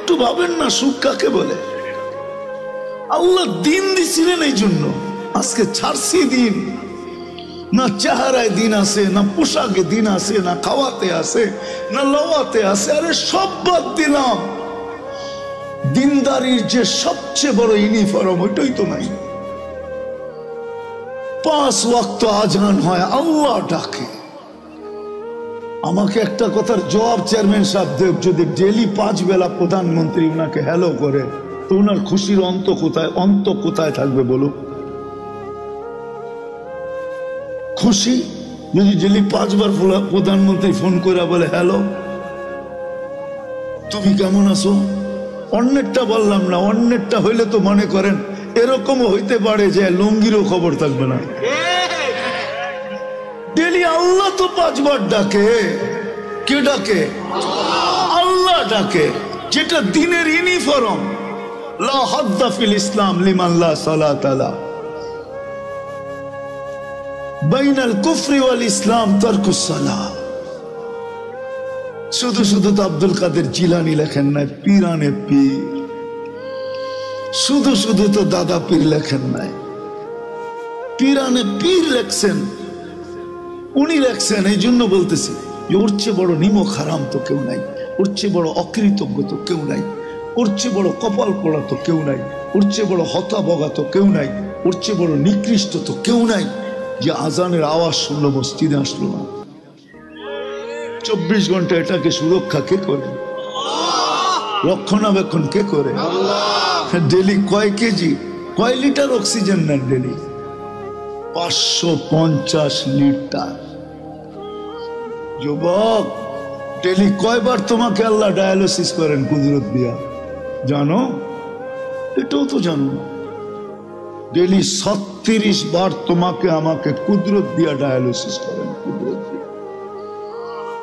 একটু ভাবেন না সুখ কাকে বলে? আল্লাহ দিন দিছিলেন এই জন্য। আজকে ছাড়ছি দিন, না চেহারায় দিন আছে, না পোশাকে দিন আছে, না খাওয়াতে আছে, না লওয়াতে আছে। আরে সব বাদ দিলাম, দিনদারির যে সবচেয়ে বড় ইউনিফর্ম ওইটাই তো নাই। 5 ওয়াক্ত আজান হয়, আল্লাহ ডাকে। আমাকে একটা কথার জবাব চেয়ারম্যান সাহেব দেব, যদি ডেলি 5 বেলা প্রধানমন্ত্রী উনাকে হ্যালো করে তো উনার খুশির অন্ত কোথায়? অন্ত কোথায় থাকবে বলো? খুশি যদি ডেলি 5 বার প্রধানমন্ত্রী ফোন করে বলে হ্যালো তুমি কেমন আছো, অন্যেরটা বললাম না, অন্যেরটা হইলে তো মনে করেন এরকমও হইতে পারে যে লুঙ্গিরও খবর থাকবে না। ডেলি আল্লাহ তো 5 বার ডাকে। কে ডাকে? আল্লাহ ডাকে, যেটা দিনের ইউনিফর্ম। লা হাদ্দা ফিল ইসলাম লিমান লা সালাতা লা, বাইনাল কুফরি ওয়াল ইসলাম তারকুস সালাহ। শুধু শুধু তো আব্দুল কাদের জিলানী লেখেন নাই পীরানে পীর, শুধু শুধু তো দাদা পীর লেখেন নাই, পীরানে পীর লেখছেন। উনি লেখছেন এই জন্য বলতেছি যে ওর চেয়ে বড় নিমক হারাম তো কেউ নাই, ওর চেয়ে বড় অকৃতজ্ঞ তো কেউ নাই, ওর চেয়ে বড় কপাল পোড়া তো কেউ নাই, ওর চেয়ে বড় হতাবগা তো কেউ নাই, ওর চেয়ে বড় নিকৃষ্ট তো কেউ নাই যে আজানের আওয়াজ শুনলো মসজিদে আসলো না। 24 ঘন্টা এটাকে সুরক্ষা কে করে? রক্ষণাবেক্ষণ কে করে? ডেলি কয় কেজি কয় লিটার অক্সিজেন নেন? Daily 550 litre. যুবক, ডেলি কয়বার তোমাকে আল্লাহ ডায়ালিসিস করেন কুদরত দিয়া জানো? এটাও তো জানো না। ডেলি 36 বার তোমাকে আমাকে কুদরত দিয়া ডায়ালিসিস করেন, কুদরত দিয়া।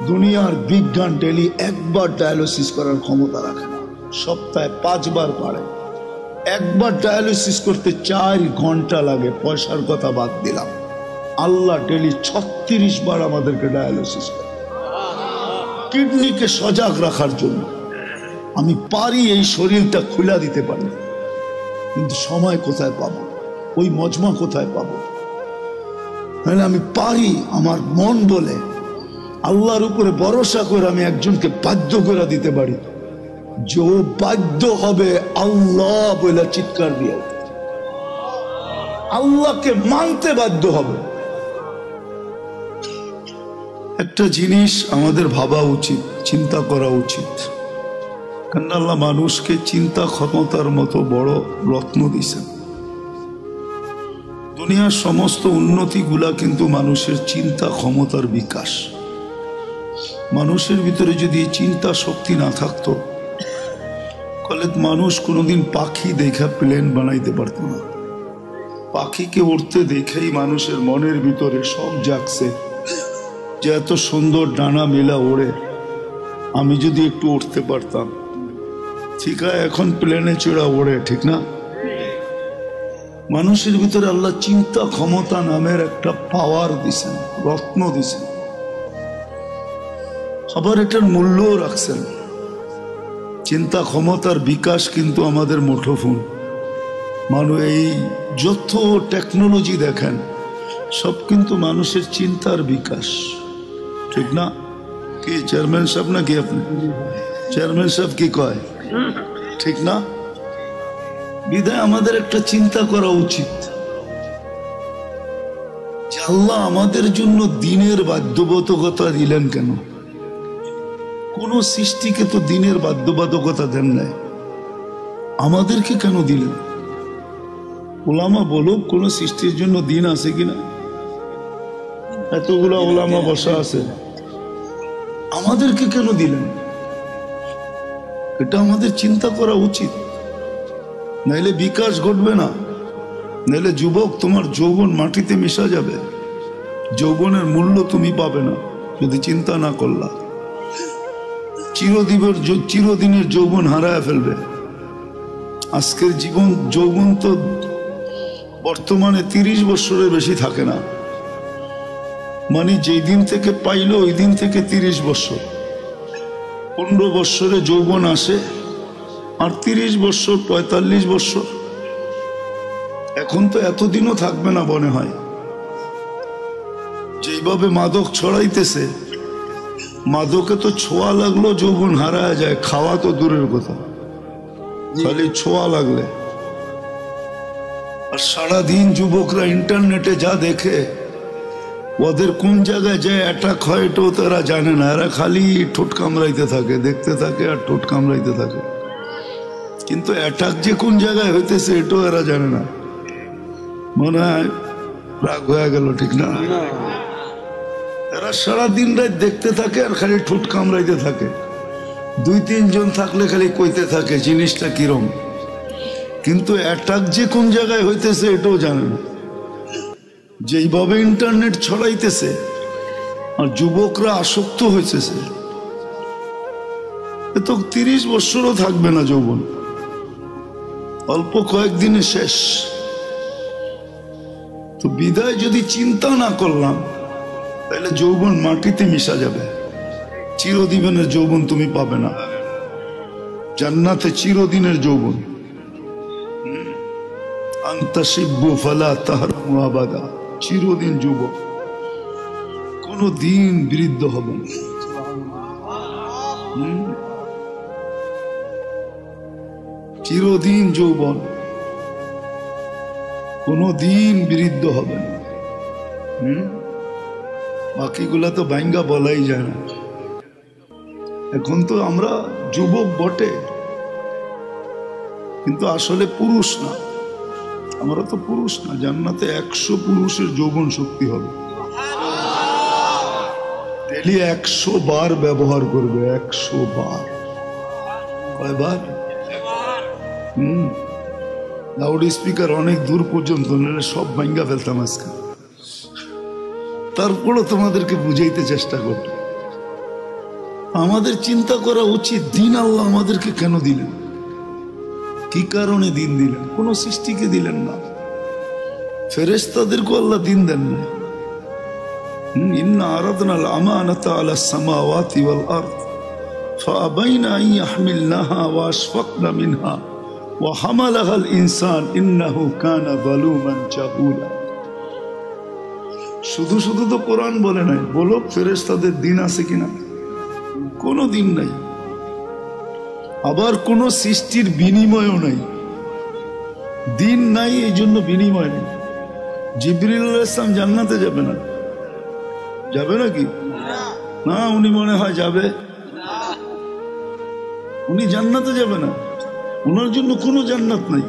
দুনিয়ার বিজ্ঞান ডেলি 1 বার ডায়ালিসিস করার ক্ষমতা রাখে না, সপ্তাহে 5 বার পারে। 1 বার ডায়ালিসিস করতে 4 ঘন্টা লাগে, পয়সার কথা বাদ দিলাম। আল্লাহ ডেলি 36 বার আমাদেরকে ডায়ালিসিস করে, কিডনিকে সজাগ রাখার জন্য। আমি পারি এই শরীরটা খুলে দিতে পারি, কিন্তু সময় কোথায় পাবো? ওই মজমা কোথায় পাবো? তাহলে আমি পারি, আমার মন বলে আল্লাহর উপরে ভরসা করে আমি একজনকে বাধ্য করে দিতে পারি যে ও বাধ্য হবে আল্লাহ বলে চিৎকার দিয়ে, আল্লাহকে মানতে বাধ্য হবে। একটা জিনিস আমাদের ভাবা উচিত, চিন্তা করা উচিত, কারণ আল্লাহ মানুষকে চিন্তা ক্ষমতার মতো বড় রত্ন দিয়েছেন। দুনিয়ার সমস্ত উন্নতিগুলা কিন্তু মানুষের চিন্তা ক্ষমতার বিকাশ। মানুষের ভিতরে যদি চিন্তা শক্তি না থাকতো তাহলে মানুষ কোনোদিন পাখি দেখা প্লেন বানাইতে পারত না। পাখিকে উড়তে দেখেই মানুষের মনের ভিতরে সব জাগছে যে এত সুন্দর ডানা মেলা ওড়ে, আমি যদি একটু উঠতে পারতাম। ঠিক আছে, এখন প্লেনে চড়া ওড়ে, ঠিক না? মানুষের ভিতরে আল্লাহ চিন্তা ক্ষমতা নামের একটা পাওয়ার দিছেন, রত্ন দিছেন, আবার এটার মূল্যও রাখছেন। চিন্তা ক্ষমতার বিকাশ কিন্তু আমাদের মুঠোফোন। মানুষ এই যত টেকনোলজি দেখেন সব কিন্তু মানুষের চিন্তার বিকাশ, ঠিক না? কি চেয়ারম্যান সাহেব নাকি আপনি? চেয়ারম্যান সাহেব কি কয়, ঠিক না? বিধায় আমাদের একটা চিন্তা করা উচিত যে আল্লাহ আমাদের জন্য দিনের বাধ্যবাধকতা দিলেন কেন? কোন সৃষ্টিকে তো দিনের বাধ্যবাধকতা দেন নাই, আমাদেরকে কেন দিলেন? ওলামা বলুক কোন সৃষ্টির জন্য দিন আছে কিনা? এতগুলো ওলামা বসা আছে, আমাদেরকে কেন দিলেন? এটা আমাদের চিন্তা করা উচিত, নাইলে বিকাশ ঘটবে না। নাইলে যুবক, তোমার যৌবন মাটিতে মিশা যাবে, যৌবনের মূল্য তুমি পাবে না যদি চিন্তা না করলা। চিরদিনের যৌবন হারায় ফেলবে। আজকের জীবন যৌবন তো বর্তমানে 30 বছরের বেশি থাকে না, মানে যেই দিন থেকে পাইলো ওই দিন থেকে 30 বছর। 15 বছরে যৌবন আসে, আর 30 বছর 45 বছর, এখন তো এতদিনও থাকবে না মনে হয়। যেভাবে মাদক ছড়াইতেছে, মাদকে তো ছোঁয়া লাগলো যৌবন হারায় যায়, খাওয়া তো দূরের কথা, খালি ছোঁয়া লাগলে। আর সারাদিন যুবকরা ইন্টারনেটে যা দেখে, ওদের কোন জায়গায় যে অ্যাটাক হয় এটাও তারা জানে না। এরা খালি ঠোঁট কামড়াইতে থাকে, দেখতে থাকে আর ঠোঁট কামড়াইতে থাকে, কিন্তু অ্যাটাক যে কোন জায়গায় হইতেছে এটাও এরা জানে না। মনে হয় রাগ হয়ে গেল, ঠিক না? এরা সারাদিন রাত দেখতে থাকে আর খালি ঠোঁট কামড়াইতে থাকে। 2-3 জন থাকলে খালি কইতে থাকে জিনিসটা কিরম, কিন্তু অ্যাটাক যে কোন জায়গায় হইতেছে এটাও জানে না। যেইভাবে ইন্টারনেট ছড়াইতেছে আর যুবকরা আসক্ত হইতেছে, এ তো 30 বছরও থাকবে না যৌবন, অল্প কয়েকদিনে শেষ। তো বিদায় যদি চিন্তা না করলাম, তাহলে যৌবন মাটিতে মিশা যাবে। চিরদিনের যৌবন তুমি পাবে না জান্নাতে, চিরদিনের যৌবন। আনতাশিব্বু ফালা তাহরামু আবাদা, চিরদিন যুবক, কোন দিন বৃদ্ধ হবে না। চিরদিন যৌবন, কোন দিন বৃদ্ধ হবে না। বাকিগুলা তো ভাঙ্গা বলাই যায় না। এখন তো আমরা যুবক বটে, কিন্তু আসলে পুরুষ না, আমরা তো পুরুষ না। জান্নাতে 100 পুরুষের যৌবন শক্তি হবে। ডেলি 100 বার ব্যবহার করবে, 100 বার। কয়বার? লাউড স্পিকার অনেক দূর পর্যন্ত, নাহলে সব ভাঙ্গা ফেলতাম আজকে। তারপরও তোমাদেরকে বুঝাইতে চেষ্টা করব। আমাদের চিন্তা করা উচিত, দিন আল্লাহ আমাদেরকে কেন দিলেন, কি কারণে দিন দিলেন? কোন সৃষ্টিকে দিলেন না, ফেরেশতাদেরকে আল্লাহ দিন দেন না। ইন্না আরাদনাল আমানাতা আলাস সামাওয়াতি ওয়াল আরদ ফাআবাইনা আন ইয়াহমিলনাহা ওয়া আশফাকনা মিনহা ওয়া হামালাহাল ইনসান ইন্নাহু কানা যালুমান জাহুলা। শুধু শুধু তো কোরআন বলে নাই, বলো ফেরেশতাদের দিন আছে কিনা? কোনো দিন নাই। আবার কোন সৃষ্টির বিনিময়ও নাই, দিন নাই, এই জন্য বিনিময় নেই। জিবরিল আলাইহিস সালাম জান্নাতে যাবে না, যাবে নাকি? না, উনি মনে হয় যাবে, উনি জান্নাতে যাবে না, ওনার জন্য কোনো জান্নাত নাই।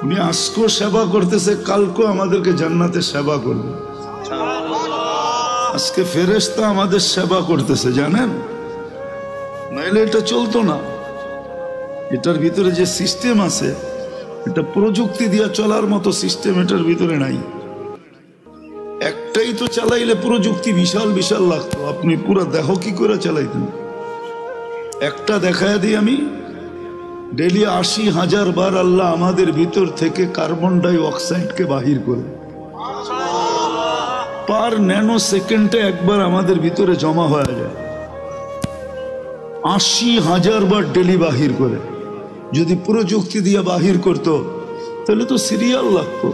উনি আজকেও সেবা করতেছে, কালকেও আমাদেরকে জান্নাতে সেবা করবে। আজকে ফেরেশতা আমাদের সেবা করতেছে, জানেন? নাইলে এটা চলতো না। এটার ভিতরে যে সিস্টেম আছে, এটা প্রযুক্তি দিয়ে চলার মতো সিস্টেম এটার ভিতরে নাই। একটাই তো চালাইলে প্রযুক্তি বিশাল বিশাল লাগতো, আপনি পুরো দেহ কি করে চালাইতেন? একটা দেখায় দিই আমি, ডেলি 80,000 বার আল্লাহ আমাদের ভিতর থেকে কার্বন ডাই অক্সাইডকে বাহির করে, পার ন্যানো সেকেন্ডে একবার আমাদের ভিতরে জমা হয়ে যায়। 80,000 বার ডেলি বাহির করে। যদি প্রযুক্তি দিয়ে বাহির করতো তাহলে তো সিরিয়াল লাগতো।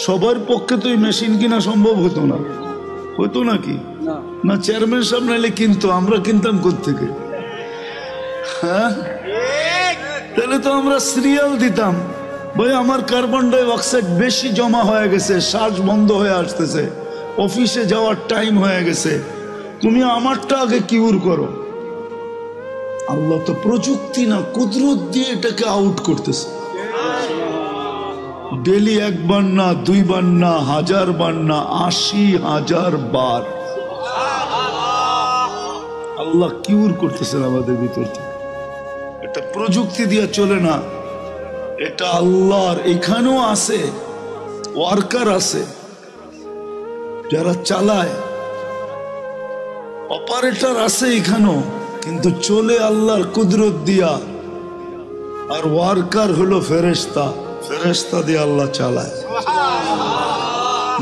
সবার পক্ষে তো এই মেশিন কিনা সম্ভব হতো না, হতো নাকি? না, চেয়ারম্যান সাহেব নাইলে কিনতো, আমরা কিনতাম কোত্থেকে? হ্যাঁ, তাহলে তো আমরা সিরিয়াল দিতাম, ভাই আমার কার্বন ডাই অক্সাইড বেশি জমা হয়ে গেছে, শ্বাস বন্ধ হয়ে আসতেছে, অফিসে যাওয়ার টাইম হয়ে গেছে, তুমি আমারটা আগে কিউর করো। আল্লাহ তো প্রযুক্তি না, কুদরত দিয়ে এটাকে আউট করতেছে। ডেলি 1 বার না, 2 বার না, 1000 বার না, 80,000 বার আল্লাহ কিউর করতেছেন আমাদের ভিতর থেকে। এটা প্রযুক্তি দিয়ে চলে না, এটা আল্লাহর। এখানেও আছে ওয়ার্কার, আছে যারা চালায়, অপারেটর আছে এখানেও, কিন্তু চলে আল্লাহর কুদরত দিয়া। আর ওয়ার্কার হলো ফেরেশতা, ফেরেশতা দিয়ে আল্লাহ চালায়।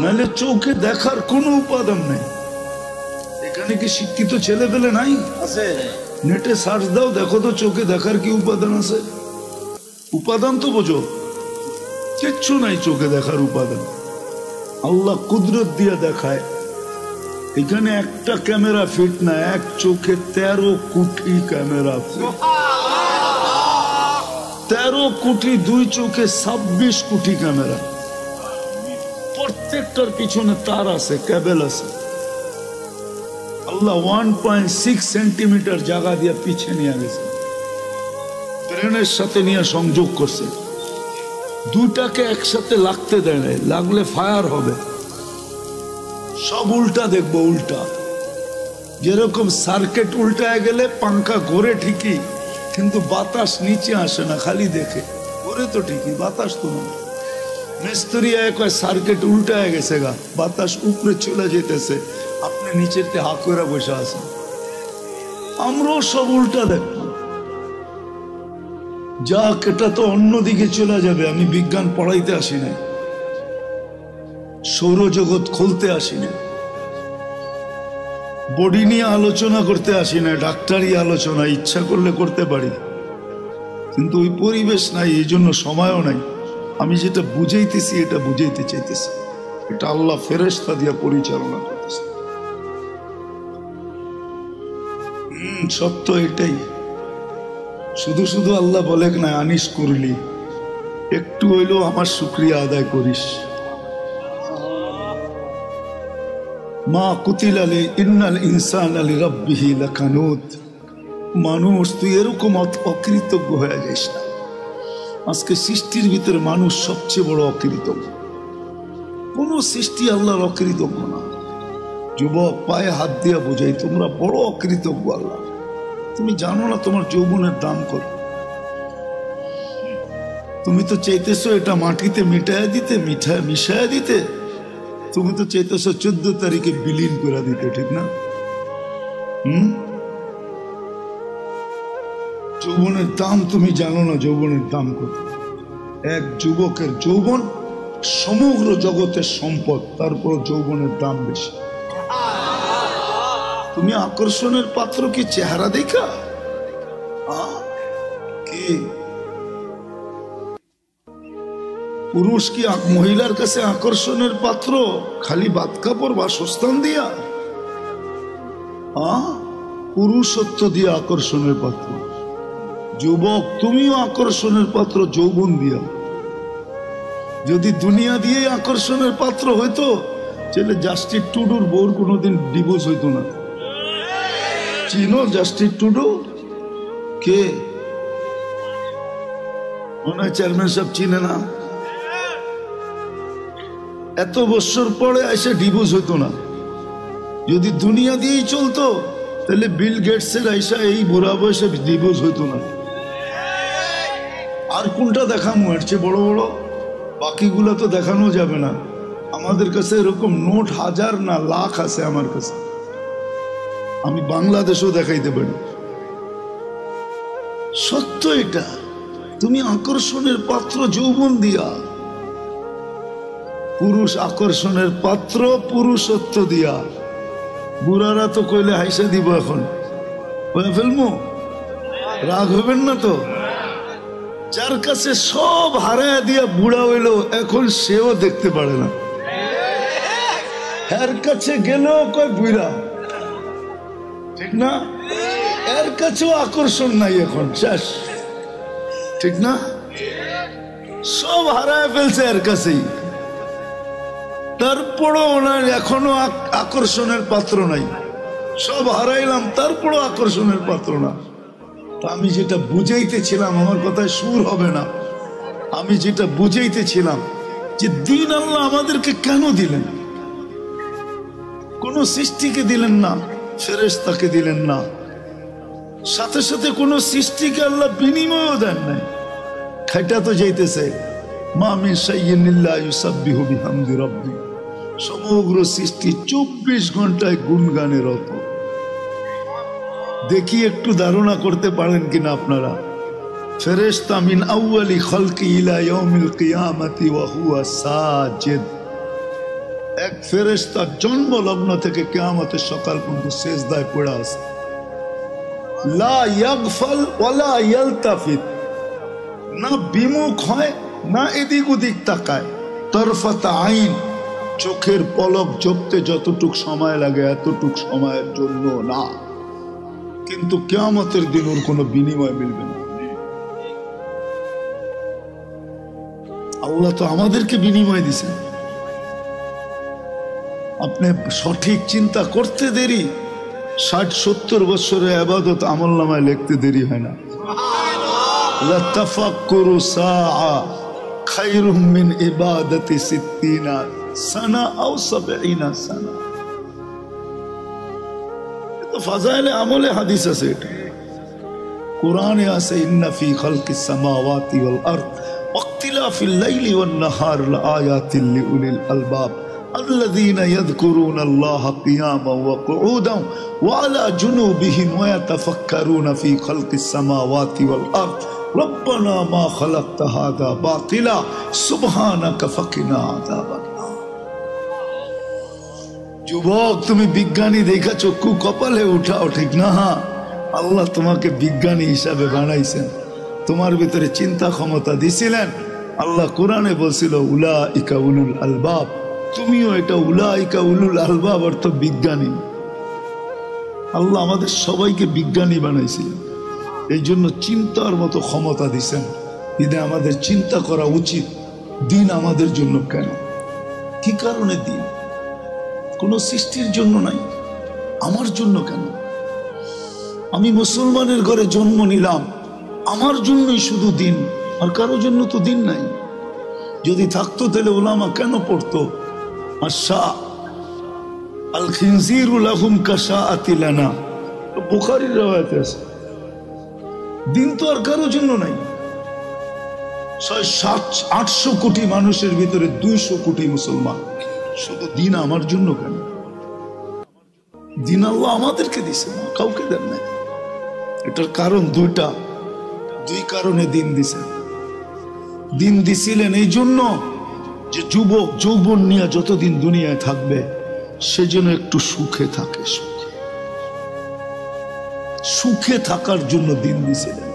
নাহলে চোখে দেখার কোনো উপাদান নেই। এখানে কি শিক্ষিত ছেলে পেলে নাই? আছে। নেটে সার্চ দাও, দেখো তো চোখে দেখার কি উপাদান আছে। উপাদান তো বোঝো, কিচ্ছু নাই চোখে দেখার উপাদান। আল্লাহ কুদরত দিয়ে দেখায়। এখানে একটা ক্যামেরা ফিট না, এক চোখে 13 কোটি ক্যামেরা ফিট। 13 কোটি, 2 চোখে 26 কোটি ক্যামেরা। প্রত্যেকটার পিছনে তার আছে, কেবল আছে। আল্লাহ 1.6 সেন্টিমিটার জায়গা দিয়ে পিছে নিয়ে গেছে, ট্রেনের সাথে নিয়ে সংযোগ করছে। দুটাকে একসাথে লাগতে দেয় নাই, লাগলে ফায়ার হবে। সব উল্টা দেখবো, উল্টা। যেরকম সার্কিট উল্টায় গেলে পাঙ্খা ঘোরে ঠিকই, কিন্তু বাতাস নিচে আসে না, খালি দেখে। ঘোরে তো ঠিকই, বাতাস তো না। মিস্ত্রি এক সার্কিট উল্টায় গেছে গা, বাতাস উপরে চলে যেতেছে, আপনি নিচেতে হা করে বসে আছেন। আমরাও সব উল্টা দেখবো। যাক, এটা তো অন্যদিকে চলে যাবে। আমি বিজ্ঞান পড়াইতে আসি না, সৌরজগৎ খুলতে আসি না, বডি নিয়ে আলোচনা করতে আসি না, ডাক্তারি আলোচনা ইচ্ছা করলে করতে পারি, কিন্তু ওই পরিবেশ নাই, এই জন্য সময়ও নাই। আমি যেটা বুঝাইতেছি এটা বুঝাইতে চাইতেছি, এটা আল্লাহ ফেরেশতা দিয়া পরিচালনা করতেছে। সত্য এটাই। শুধু শুধু আল্লাহ বলে না আনিস করলি, একটু হইলেও আমার শুকরিয়া আদায় করিস। মা কুতিল আলী ইন্নাল ইনসান আলী রাব্বিহি লাকানুত। মানুষ তুই এরকম অকৃতজ্ঞ হয়ে যাস না। আজকে সৃষ্টির ভিতরে মানুষ সবচেয়ে বড় অকৃতজ্ঞ। কোন সৃষ্টি আল্লাহর অকৃতজ্ঞ না। যুবক, পায়ে হাত দিয়া বোঝাই, তোমরা বড় অকৃতজ্ঞ আল্লাহ। তুমি জানো না তোমার যৌবনের দাম কত। তুমি তো চাইতেছো এটা মাটিতে মিটায় দিতে, মিশায় দিতে। তুমি তো চাইতেছো 14 তারিখে বিলীন করে দিতে, ঠিক না? যৌবনের দাম তুমি জানো না, যৌবনের দাম কত। এক যুবকের যৌবন সমগ্র জগতের সম্পদ, তারপর যৌবনের দাম বেশি। তুমি আকর্ষণের পাত্র কি চেহারা দেখা? কি পুরুষ কি মহিলার কাছে আকর্ষণের পাত্র খালি বাদ কাপড় বাসস্থান দিয়া? পুরুষত্ব দিয়ে আকর্ষণের পাত্র। যুবক, তুমিও আকর্ষণের পাত্র যৌবন দিয়া। যদি দুনিয়া দিয়ে আকর্ষণের পাত্র হইতো, তাহলে জাস্টিস টুডুর বউর কোনোদিন ডিভোর্স হইতো না। চিনো জাস্টিস টুডু? কে? মনে হয় চেয়ারম্যান সাহেব চিনে না। এত বছর পরে এসে ডিভোর্স হইতো না। যদি দুনিয়া দিয়েই চলতো, তাহলে বিল গেটসের আইসা এই বুড়া বয়সে ডিভোর্স হইতো না। আর কোনটা দেখানো এর চেয়ে বড় বড়? বাকিগুলো তো দেখানো যাবে না। আমাদের কাছে এরকম নোট হাজার না লাখ আছে আমার কাছে। আমি বাংলাদেশও দেখাইতে পারি। সত্য এটা। তুমি আকর্ষণের পাত্র যৌবন দিয়া। পুরুষ আকর্ষণের পাত্র পুরুষত্ব দিয়া। বুড়ারা তো কইলে হাইসা দিব, এখন বলে ফেলবো, রাগ হবেন না তো। যার কাছে সব হারায় দিয়া বুড়া হইল, এখন সেও দেখতে পারে না। এর কাছে গেলেও কয় বুড়া, ঠিক না? এর কাছেও আকর্ষণ নাই, এখন শেষ, ঠিক না? সব হারায় ফেলছে এর কাছেই, তারপরও ওনার এখনো আকর্ষণের পাত্র নাই। সব হারাইলাম, তারপরও আকর্ষণের পাত্র না। তা আমি যেটা বুঝাইতেছিলাম, আমার কথায় সুর হবে না। আমি যেটা বুঝাইতেছিলাম যে দিন আল্লাহ আমাদেরকে কেন দিলেন? কোন সৃষ্টিকে দিলেন না, ফেরেশতাকে দিলেন না, সাথে সাথে কোন সৃষ্টিকে আল্লাহ বিনিময়ও দেন নাই। খাইটা তো যাইতেছে, মা মিন শাইইন ইল্লা ইউসাব্বিহু বিহামদি রাব্বি। সমগ্র সৃষ্টি 24 ঘন্টায় গুণগানে রত। দেখি একটু ধারণা করতে পারেন কিনা আপনারা। ফেরেশতা মিন আউয়ালি খালকি ইলা ইয়াউমিল কিয়ামতি ওয়া হুয়া সাজিদ। এক ফেরেশতা জন্ম লগ্ন থেকে কিয়ামতের সকাল পর্যন্ত সিজদায় পড়ে আছে। লা ইয়াগফাল ওয়ালা ইয়ালতাফিত, না বিমুখ হয় না এদিক ওদিক তাকায়। তরফাত আইন, চোখের পলক ঝপতে যতটুক সময় লাগে এতটুক সময়ের জন্য না। কিন্তু কিয়ামতের দিন ওর কোনো বিনিময় মিলবে না। আল্লাহ তো আমাদেরকে বিনিময় দিছেন। আপনি সঠিক চিন্তা করতে দেরি, 60-70 বছরের ইবাদত আমলনামায় লিখতে দেরি হয় না। লা তাফাক্কুরু সাআ খায়রুম মিন ইবাদাতি 60 সানা আও 70 সানা। এটা ফাজাইলে আমলে হাদিস আছে, এটা কোরআনে আছে। ইন্না ফি খালকিস সামাওয়াতি ওয়াল আরদ ওয়াক্তিলাফিল লাইলি ওয়ান নাহার লাআয়াতিন লিউলিল আলবাব الذين يذكرون الله قياما وقعودا وعلى جنوبهم ويتفكرون في خلق السماوات والأرض ربنا ما خلقت هذا باطلا سبحانك فقنا عذاب النار। যুবক, তুমি বিজ্ঞানী দেখা চক্ষু কপালে উঠাও, ঠিক না? আল্লাহ তোমাকে বিজ্ঞানী হিসাবে বানাইছেন, তোমার ভিতরে চিন্তা ক্ষমতা দিছিলেন। আল্লাহ কোরআনে বলছিল উলাইকা উলুল আলবাব, তুমিও এটা উলাইকা উলুল আলবাব অর্থ বিজ্ঞানী। আল্লাহ আমাদের সবাইকে বিজ্ঞানী বানাইছিলেন, এই জন্য চিন্তার মতো ক্ষমতা দিছেন। ঈদে আমাদের চিন্তা করা উচিত, দিন আমাদের জন্য কেন, কি কারণে দিন? কোন সৃষ্টির জন্য নাই, আমার জন্য কেন? আমি মুসলমানের ঘরে জন্ম নিলাম, আমার জন্যই শুধু দিন, আর কারোর জন্য তো দিন নাই। যদি থাকতো তাহলে উলামা কেন পড়তো আল খিনজিরু লাহুম কাশাআতি লানা, বুখারীর রওয়ায়াতে আছে। দিন তো আর কারোর জন্য নাই। 700-800 কোটি মানুষের ভিতরে 200 কোটি মুসলমান, শুধু দিন আমার জন্য কেন? দিন আল্লাহ আমাদেরকে দিছে, কাউকে দেন নাই। এটার কারণ দুইটা, দুই কারণে দিন দিছেন। দিন দিছিলেন এই জন্য যে যুবক যৌবন নিয়ে যতদিন দুনিয়ায় থাকবে সেজন্য একটু সুখে থাকে, সুখে থাকার জন্য দিন দিছিলেন।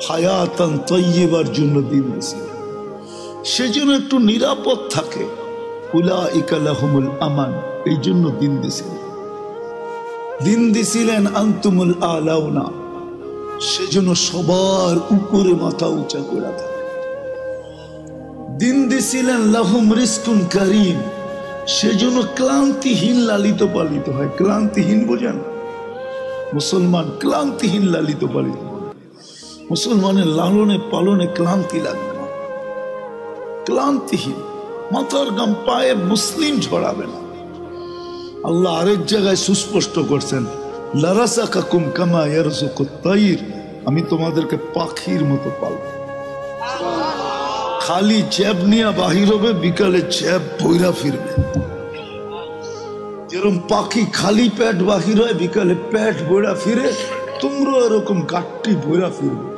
হায়াতান তাইয়্যিবার জন্য দিন দিছিলেন, সেজন্য একটু নিরাপদ থাকে। উলাইকা লাহুমুল আমান, এই জন্য দিন দিছিলেন। দিন দিছিলেন আনতুমুল আলাউনা, সেজন্য সবার উপরে মাথা উঁচা করে থাকে। দিন দিছিলেন লাহুম রিজকুন কারীম, সেজন্য ক্লান্তিহীন লালিত পালিত হয়। ক্লান্তিহীন বোঝেন? মুসলমান ক্লান্তিহীন লালিত পালিত। মুসলমানের লালনে পালনে ক্লান্তি লাগবে না, ক্লান্তিহীন, মাথার গাম পায়ে মুসলিম ঝরাবে না। আল্লাহ আরেক জায়গায় সুস্পষ্ট করছেন, লারাসাকাকুম কামা ইয়ারযুকুত তাইর, আমি তোমাদেরকে পাখির মতো পালব। খালি জ্যাব নিয়ে বাহির হবে, বিকালে জ্যাব বইরা ফিরবে। যেরকম পাখি খালি পেট বাহির হয়, বিকালে পেট বইরা ফিরে, তোমরা এরকম গাট্টি বইরা ফিরবে।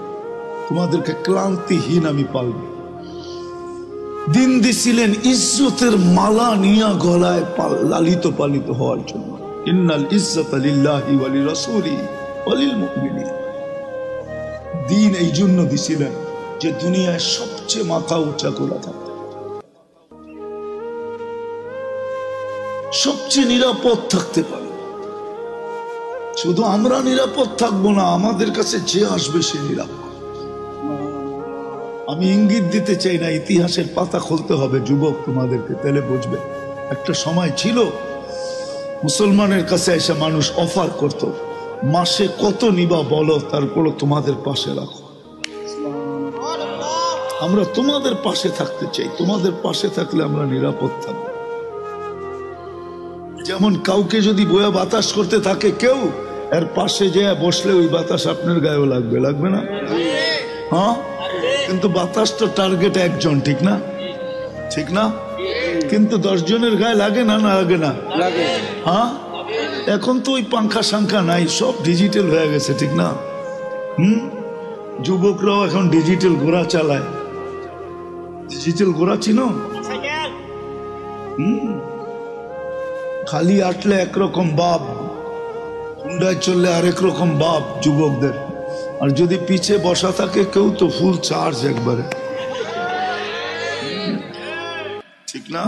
তোমাদেরকে ক্লান্তিহীন আমি পালব। দিন দিছিলেন ইজ্জতের মালা নিয়া গলায় লালিত পালিত হওয়ার জন্য। ইন্নাল ইজ্জাতা লিল্লাহি ওয়া লিরাসূলিহি ওয়া লিল মুমিনিন। দিন এই জন্য দিছিলেন যে দুনিয়ায় সবচেয়ে মাথা উঁচা করে থাকতে, সবচেয়ে নিরাপদ থাকতে পারে। শুধু আমরা নিরাপদ থাকবো না, আমাদের কাছে যে আসবে সে নিরাপদ। আমি ইঙ্গিত দিতে চাই না, ইতিহাসের পাতা খুলতে হবে যুবক তোমাদেরকে, তাহলে বুঝবে। একটা সময় ছিল মুসলমানের কাছে এসে মানুষ অফার করত, মাসে কত নিবা বলো, তারপরও তোমাদের পাশে রাখো। আমরা তোমাদের পাশে থাকতে চাই, তোমাদের পাশে থাকলে আমরা নিরাপদ থাকবো। যেমন কাউকে যদি বয়া বাতাস করতে থাকে কেউ, এর পাশে যে বসলে ওই বাতাস আপনার গায়েও লাগবে, লাগবে না? হ্যাঁ, কিন্তু বাতাস তো টার্গেট একজন, ঠিক না? ঠিক না? কিন্তু 10 জনের গায়ে লাগে না, না লাগে না? হ্যাঁ, এখন তো ওই পাংখা সাংখা নাই, সব ডিজিটাল হয়ে গেছে, ঠিক না? যুবকরাও এখন ডিজিটাল ঘোড়া চালায়। ডিজিটাল ঘোড়া চিনো? খালি আটলে একরকম বাপ, হুন্ডায় চললে আরেক রকম ভাব যুবকদের, আর যদি পিছে বসা থাকে কেউ তো ফুল চার্জ একবারে, ঠিক না?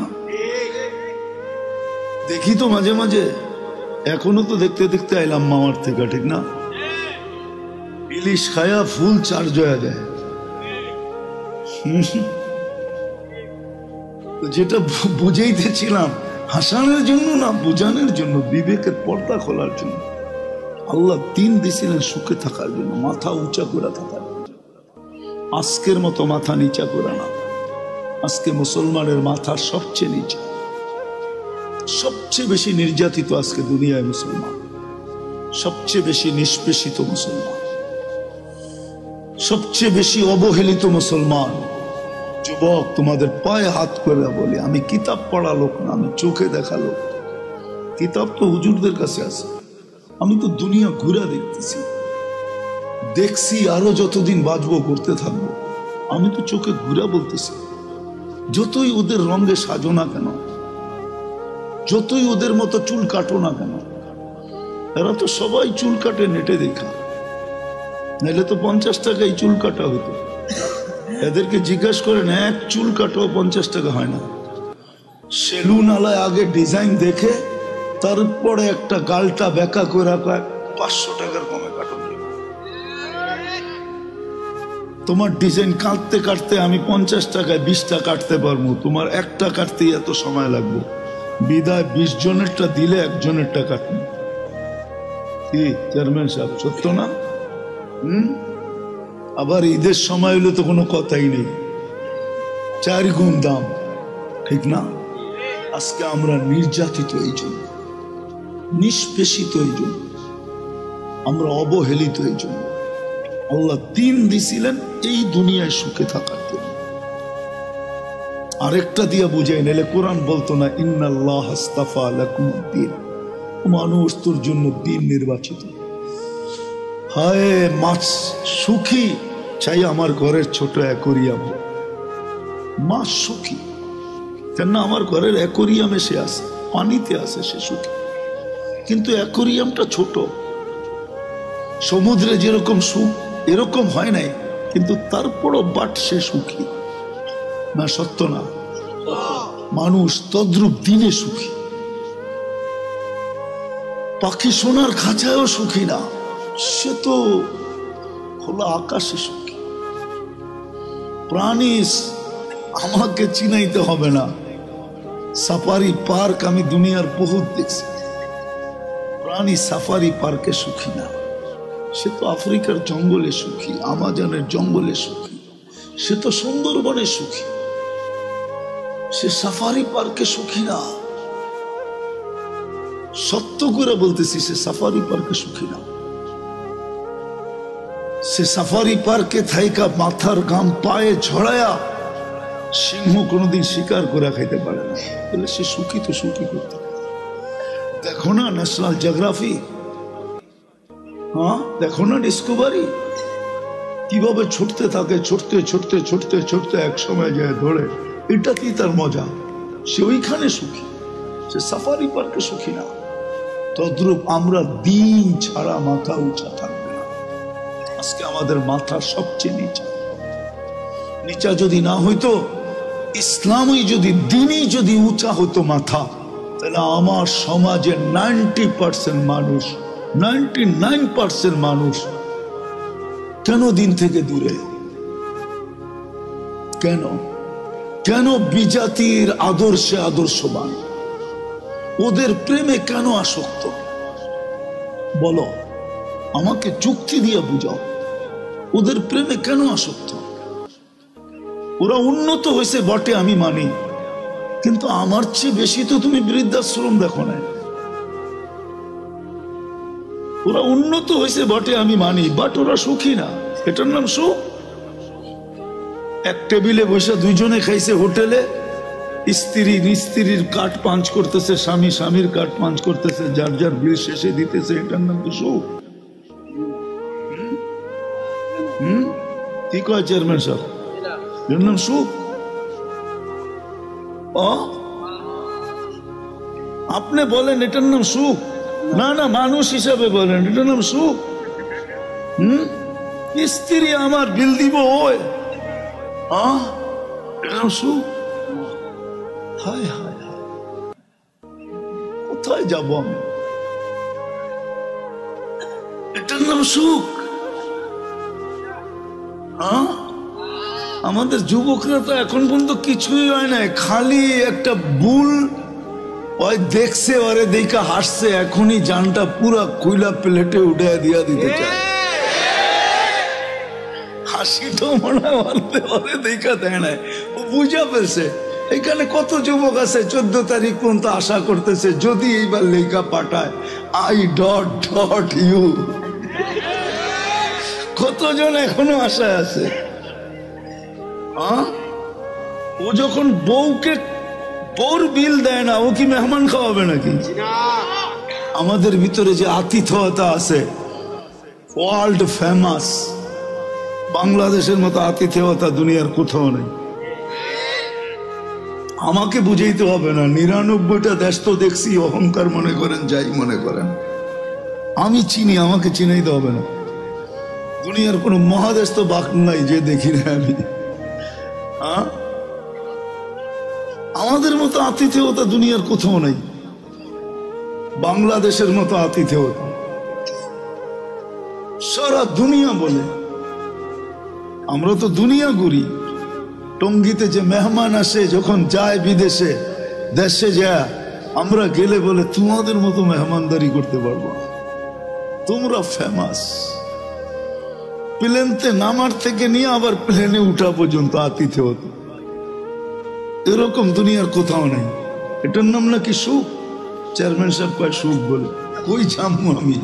দেখি তো মাঝে মাঝে, এখনো তো দেখতে দেখতে আইলাম মামার থেকে, ঠিক না? ইলিশ খায়া ফুল চার্জ হয়ে যায়। যেটা বুঝাইতেছিলাম, হাসানোর জন্য না, বোঝানোর জন্য, বিবেকের পর্দা খোলার জন্য। আল্লাহ দিন দিয়েছিলেন সুখে থাকার জন্য, মাথা উঁচা করে থাকার জন্য। আজকের মতো মাথা নিচা করে না। আজকে মুসলমানের মাথা সবচেয়ে নিচা, সবচেয়ে বেশি নির্যাতিত আজকে দুনিয়ায় মুসলমান, সবচেয়ে বেশি নিষ্পেষিত মুসলমান, সবচেয়ে বেশি অবহেলিত মুসলমান। যুবক, তোমাদের পায়ে হাত করে বলি, আমি কিতাব পড়া লোক না, আমি চোখে দেখা লোক। কিতাব তো হুজুরদের কাছে আছে, আমি তো দুনিয়া ঘুরে দেখতেছি, দেখছি, আরো যতদিন বাঁচবো করতে থাকবো। আমি তো চোখে ঘুরে বলতেছি, যতই ওদের রঙে সাজো না কেন, যতই ওদের মতো চুল কাটো না কেন, এরা তো সবাই চুল কাটে নেটে দেখা, নাহলে তো 50 টাকায় চুল কাটা হতো। এদেরকে জিজ্ঞাসা করেন, এক চুল কাটাও 50 টাকা হয় না। সেলুন আলায় আগে ডিজাইন দেখে তারপরে একটা গালটা বেঁকা করে রাখা, 500 টাকার কমে কাটো। তোমার ডিজাইন কাটতে কাটতে আমি 50 টাকায় 20টা কাটতে পারবো, তোমার একটা কাটতে এত সময় লাগবে। বিদায় 20 জনেরটা দিলে একজনেরটা কাটবে। কি চেয়ারম্যান সাহেব, সত্য না? আবার ঈদের সময় হলে তো কোনো কথাই নেই, 4 গুণ দাম, ঠিক না? আজকে আমরা নির্যাতিত এই জন্য, নিষ্পেষিত এই জন্য, আমরা অবহেলিত এই জন্য। আল্লাহ দিন দিছিলেন এই দুনিয়ায় সুখে থাকার জন্য। আরেকটা দিয়া বুঝাই, নাহলে কোরআন বলতো না, ইন্নাল্লাহ আস্তাফা লাকুমুদ্দিন, মানুষ তোর জন্য দিন নির্বাচিত। হায় মাছ সুখী চাই আমার ঘরের ছোট অ্যাকোরিয়াম, মাছ সুখী কেন? আমার ঘরের অ্যাকোরিয়ামে সে আছে, পানিতে আছে, সে সুখী। কিন্তু অ্যাকোরিয়ামটা ছোট, সমুদ্রে যেরকম সুখ এরকম হয় নাই, কিন্তু তারপরও বাট সে সুখী না, সত্য না? মানুষ তদ্রূপ দিনে সুখী। পাখি সোনার খাঁচায়ও সুখী না, সে তো খোলা আকাশে সুখী। প্রাণী আমাকে চিনাইতে হবে না, সাফারি পার্ক আমি দুনিয়ার বহুত দেখছি, প্রাণী সাফারি পার্কে সুখী না। সে তো আফ্রিকার জঙ্গলে সুখী, আমাজনের জঙ্গলে সুখী, সে তো সুন্দরবনে সুখী, সে সাফারি পার্কে সুখী না। সত্য করে বলতেছি, সে সাফারি পার্কে সুখী না। সে সাফারি পার্কে থাইকা মাথার ঘাম পায়ে ছড়ায়া সিংহ কোনোদিন শিকার করে খাইতে পারে না, তাহলে সে সুখী তো সুখী করতে। দেখো না ন্যাশনাল জিওগ্রাফি, হ্যাঁ দেখো না ডিসকভারি, কিভাবে ছুটতে থাকে, ছুটতে ছুটতে ছুটতে ছুটতে এক সময় যায় ধরে। এটাতেই তার মজা, সে ওইখানে সুখী, সে সাফারি পার্কে সুখী না। তদ্রূপ আমরা দিন ছাড়া মাথা উঁচা থাকবে না। আজকে আমাদের মাথা সবচেয়ে নিচা। নিচা যদি না হইতো, ইসলামই যদি, দিনই যদি উঁচা হতো মাথা, তাহলে আমার সমাজের 90% মানুষ, 99% মানুষ কেন দিন থেকে দূরে? কেন? কেন বিজাতির আদর্শে আদর্শবান? ওদের প্রেমে কেন আসক্ত? বলো, আমাকে যুক্তি দিয়ে বুঝাও, ওদের প্রেমে কেন আসক্ত? ওরা উন্নত হয়েছে বটে, আমি মানি, কিন্তু আমার চেয়ে বেশি তো তুমি বৃদ্ধাশ্রম দেখো না। ওরা উন্নত হয়েছে বটে, আমি মানি, বাট ওরা সুখী না। এটার নাম সুখ? এক টেবিলে বসে দুইজনে খাইছে হোটেলে, স্ত্রী স্ত্রীর কাঠ পাঞ্চ করতেছে, স্বামী স্বামীর কাঠ পাঞ্চ করতেছে, যার যার বিল শেষে দিতেছে, এটার নাম তো সুখ? কি কয় চেয়ারম্যান সাহেব, এর নাম সুখ? আপনি বলেন এটার নাম সুখ? না না, মানুষ হিসাবে বলেন, এটার নাম সুখ? স্ত্রী আমার বিল দিব ওই, এটার নাম সুখ? হায় হায় হায়, কোথায় যাব আমি? এটার নাম সুখ? আমাদের যুবকরা তো এখন পর্যন্ত কিছুই হয় না, খালি একটা বুল ওই দেখছে, ওরে দেখা হাসছে, এখনই জানটা পুরা কুইলা প্লেটে উঠে দিয়া দিতে চায়। হাসিটাও মনে হয় ওরে দেখা দেয় না, ও বুঝা পেয়েছে এখানে কত যুবক আছে 14 তারিখ পর্যন্ত আশা করতেছে যদি এইবার লেখা পাঠায় আই ডট ডট ইউ। কতজন এখনো আশায় আছে? ও যখন বউর বিল দেয় না, ও কি মেহমান খাওয়াবে নাকি? আমাদের ভিতরে যে আতিথেয়তা আছে ওয়ার্ল্ড ফেমাস, বাংলাদেশের মতো আতিথেয়তা দুনিয়ার কোথাও নেই। আমাকে বুঝাইতে হবে না, 99টা দেশ তো দেখছি, অহংকার মনে করেন যাই মনে করেন, আমি চিনি, আমাকে চিনাইতে হবে না। দুনিয়ার কোন মহাদেশ তো বাকি নাই যে দেখি না আমি। আমাদের মতো আতিথেয়তা দুনিয়ার কোথাও নেই, বাংলাদেশের মতো আতিথেয়তা সারা দুনিয়া বলে। আমরা তো দুনিয়া ঘুরি, টঙ্গিতে যে মেহমান আসে যখন যায় বিদেশে, দেশে যায়, আমরা গেলে বলে তোমাদের মতো মেহমানদারি করতে পারবো, তোমরা ফেমাস। প্লেনতে নামার থেকে নিয়ে আবার প্লেনে উঠা পর্যন্ত আতিথেয়তা, এরকম দুনিয়ার কোথাও নেই। এটার নাম নাকি সুখ? চেয়ারম্যান সাহেব কয় সুখ বলে, কই যাবো আমি?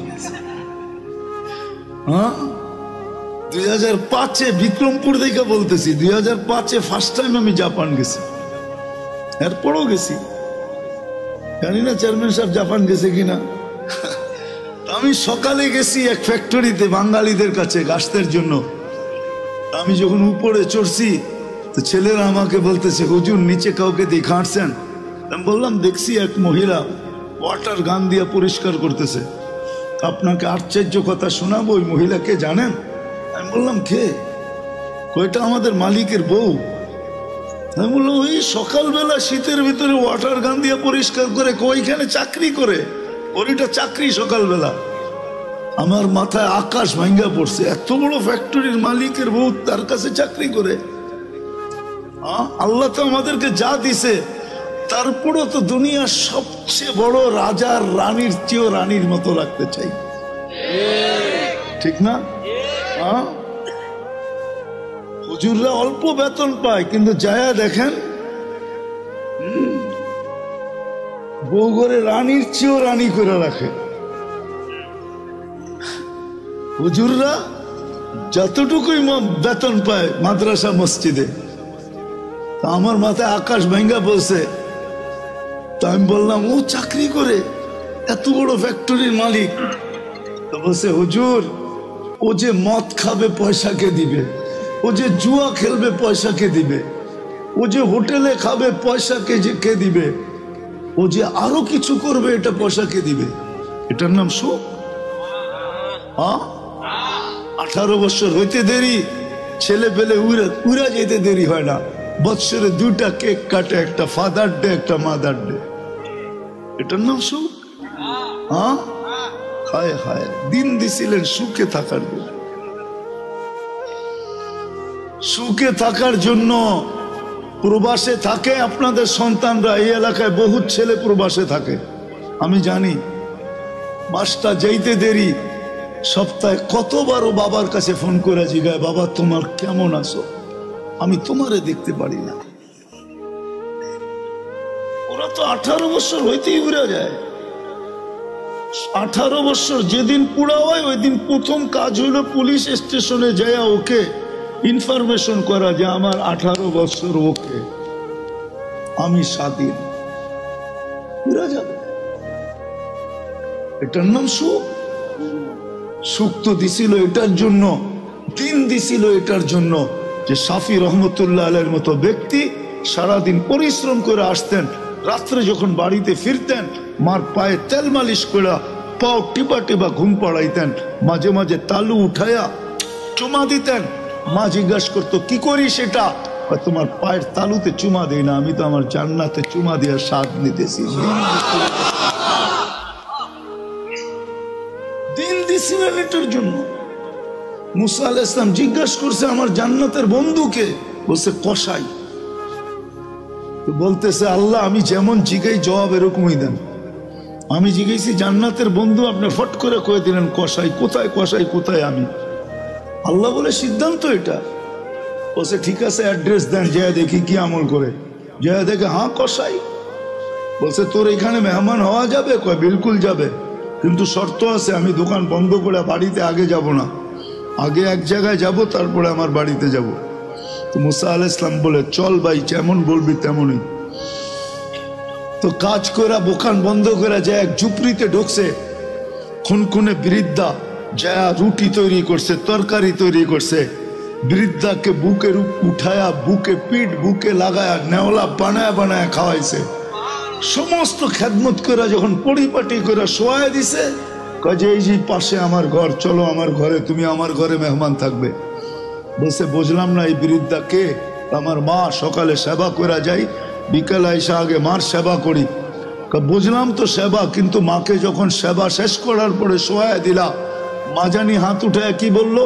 2005-এ বিক্রমপুর দেখে বলতেছি, 2005-এ ফার্স্ট টাইম আমি জাপান গেছি, এরপরও গেছি, জানি না চেয়ারম্যান সাহেব জাপান গেছে কিনা। আমি সকালে গেছি এক ফ্যাক্টরিতে বাঙালিদের কাছে গাছের জন্য। আমি যখন উপরে চড়ছি তো ছেলেরা আমাকে বলতেছে হুজুর নিচে কাউকে দেখাচ্ছেন? আমি বললাম দেখছি এক মহিলা ওয়াটার গান দিয়ে পরিষ্কার করতেছে। আপনাকে আশ্চর্য কথা শোনাবো, ওই মহিলাকে জানেন? আমি বললাম কে? কয়টা আমাদের মালিকের বউ। আমি বললাম ওই সকালবেলা শীতের ভিতরে ওয়াটার গান দিয়ে পরিষ্কার করে, ওইখানে চাকরি করে, ওইটা চাকরি সকালবেলা। আমার মাথায় আকাশ ভাঙ্গা পড়ছে, এত বড় ফ্যাক্টরির মালিকের বউ তার কাছে চাকরি করে। আল্লাহ তো আমাদেরকে যা দিছে, তারপরও তো দুনিয়ার সবচেয়ে বড় রাজার রানীর চেয়েও রানীর মতো রাখতে চাই, ঠিক না? হুজুররা অল্প বেতন পায়, কিন্তু যায়া দেখেন বউ ঘরে রানীর চেয়েও রানী করে রাখে। হুজুররা যতটুকুই বেতন পায় মাদ্রাসা মসজিদে, তা আমার মাথায় আকাশ ভাঙ্গা বলছে। তা আমি বললাম ও চাকরি করে, এত বড় ফ্যাক্টরির মালিক। তো বলছে হুজুর ও যে মদ খাবে পয়সা কে দিবে, ও যে জুয়া খেলবে পয়সা কে দিবে, ও যে হোটেলে খাবে পয়সা কে দিবে, ও যে আরো কিছু করবে এটা পয়সা কে দিবে? এটার নাম সুখ? 18 বছর হইতে দেরি, ছেলে পেলে উড়া যেতে দেরি হয় না। বৎসরে 2টা কেক কাটে, একটা ফাদার ডে একটা মাদার ডে, এটার নাম সুখ? হায় হায়, দিন দিছিলেন সুখে থাকার জন্য। সুখে থাকার জন্য প্রবাসে থাকে আপনাদের সন্তানরা। এই এলাকায় বহুত ছেলে প্রবাসে থাকে, আমি জানি। মাসটা যেতে দেরি, সপ্তাহে কতবারও বাবার কাছে ফোন করে জিগায়, বাবা তোমার কেমন আছো, আমি তোমারে দেখতে পারি না। ওরা তো 18 বছর হইতেই উড়ে যায়। 18 বছর যেদিন পুরা হয় ওই দিন প্রথম কাজ হইলো পুলিশ স্টেশনে যায় ওকে ইনফরমেশন করা যে আমার 18 বছর, ওকে আমি স্বাধীন। পুরা যাবে, এটার নাম সুখ? সুখ তো দিছিল এটার জন্য, দিন দিছিল এটার জন্য যে শাফি রহমতুল্লাহ আলাইহির মতো ব্যক্তি সারাদিন পরিশ্রম করে আসতেন, রাত্রে যখন বাড়িতে ফিরতেন মার পায়ে তেল মালিশ করে পাও টিপা টিপা ঘুম পাড়াইতেন, মাঝে মাঝে তালু উঠায়া চুমা দিতেন। মা জিজ্ঞাসা করতো কি করি সেটা? তোমার পায়ের তালুতে চুমা দেই না, আমি তো আমার জান্নাতে চুমা দিয়া স্বাদ নিতেছি। দিন দিছিলেন এটার জন্য। মুসা আলাইহিস সালাম জিজ্ঞাসা করছে আমার জান্নাতের বন্ধুকে, বলছে কসাই। বলতেছে আল্লাহ আমি যেমন জিজ্ঞাই জবাব এরকমই দেন। আমি জিজ্ঞেসি জান্নাতের বন্ধু, আপনি ফট করে কয়ে দিলেন কসাই। কোথায় কসাই, কোথায় আমি? আল্লাহ বলে সিদ্ধান্ত এটা। বলছে ঠিক আছে অ্যাড্রেস দেন, যায় দেখি কি আমল করে। যায় দেখে হ্যাঁ কসাই। বলছে তোর এখানে মেহমান হওয়া যাবে? কয় বিলকুল যাবে, কিন্তু শর্ত আছে, আমি দোকান বন্ধ করে বাড়িতে আগে যাব না, আগে এক জায়গায় যাব তারপরে আমার বাড়িতে যাব। তো মুসা আলাইহিস সালাম বলে চল ভাই, যেমন বলবি তেমনই। তো কাজ করে দোকান বন্ধ করে যায় এক ঝুপড়িতে ঢুকছে। খুনখুনে বৃদ্ধা যা রুটি তৈরি করছে, তরকারি তৈরি করছে। বৃদ্ধাকে বুকে উঠায়া বুকে পিঠ বুকে লাগায়া নেওলা বানায় বানায় খাওয়াইছে। সমস্ত খেদমত করে যখন পরিপাটি করে শোয়ায় দিছে, কাজে এই যে পাশে আমার ঘর, চলো আমার ঘরে, তুমি আমার ঘরে মেহমান থাকবে। বলছে বুঝলাম না এই বৃদ্ধা কে? আমার মা, সকালে সেবা করে যাই, বিকেল আইসা আগে মার সেবা করি। বুঝলাম তো সেবা, কিন্তু মাকে যখন সেবা শেষ করার পরে শোয়ায় দিলা, মা জানি হাত উঠায় কি বললো,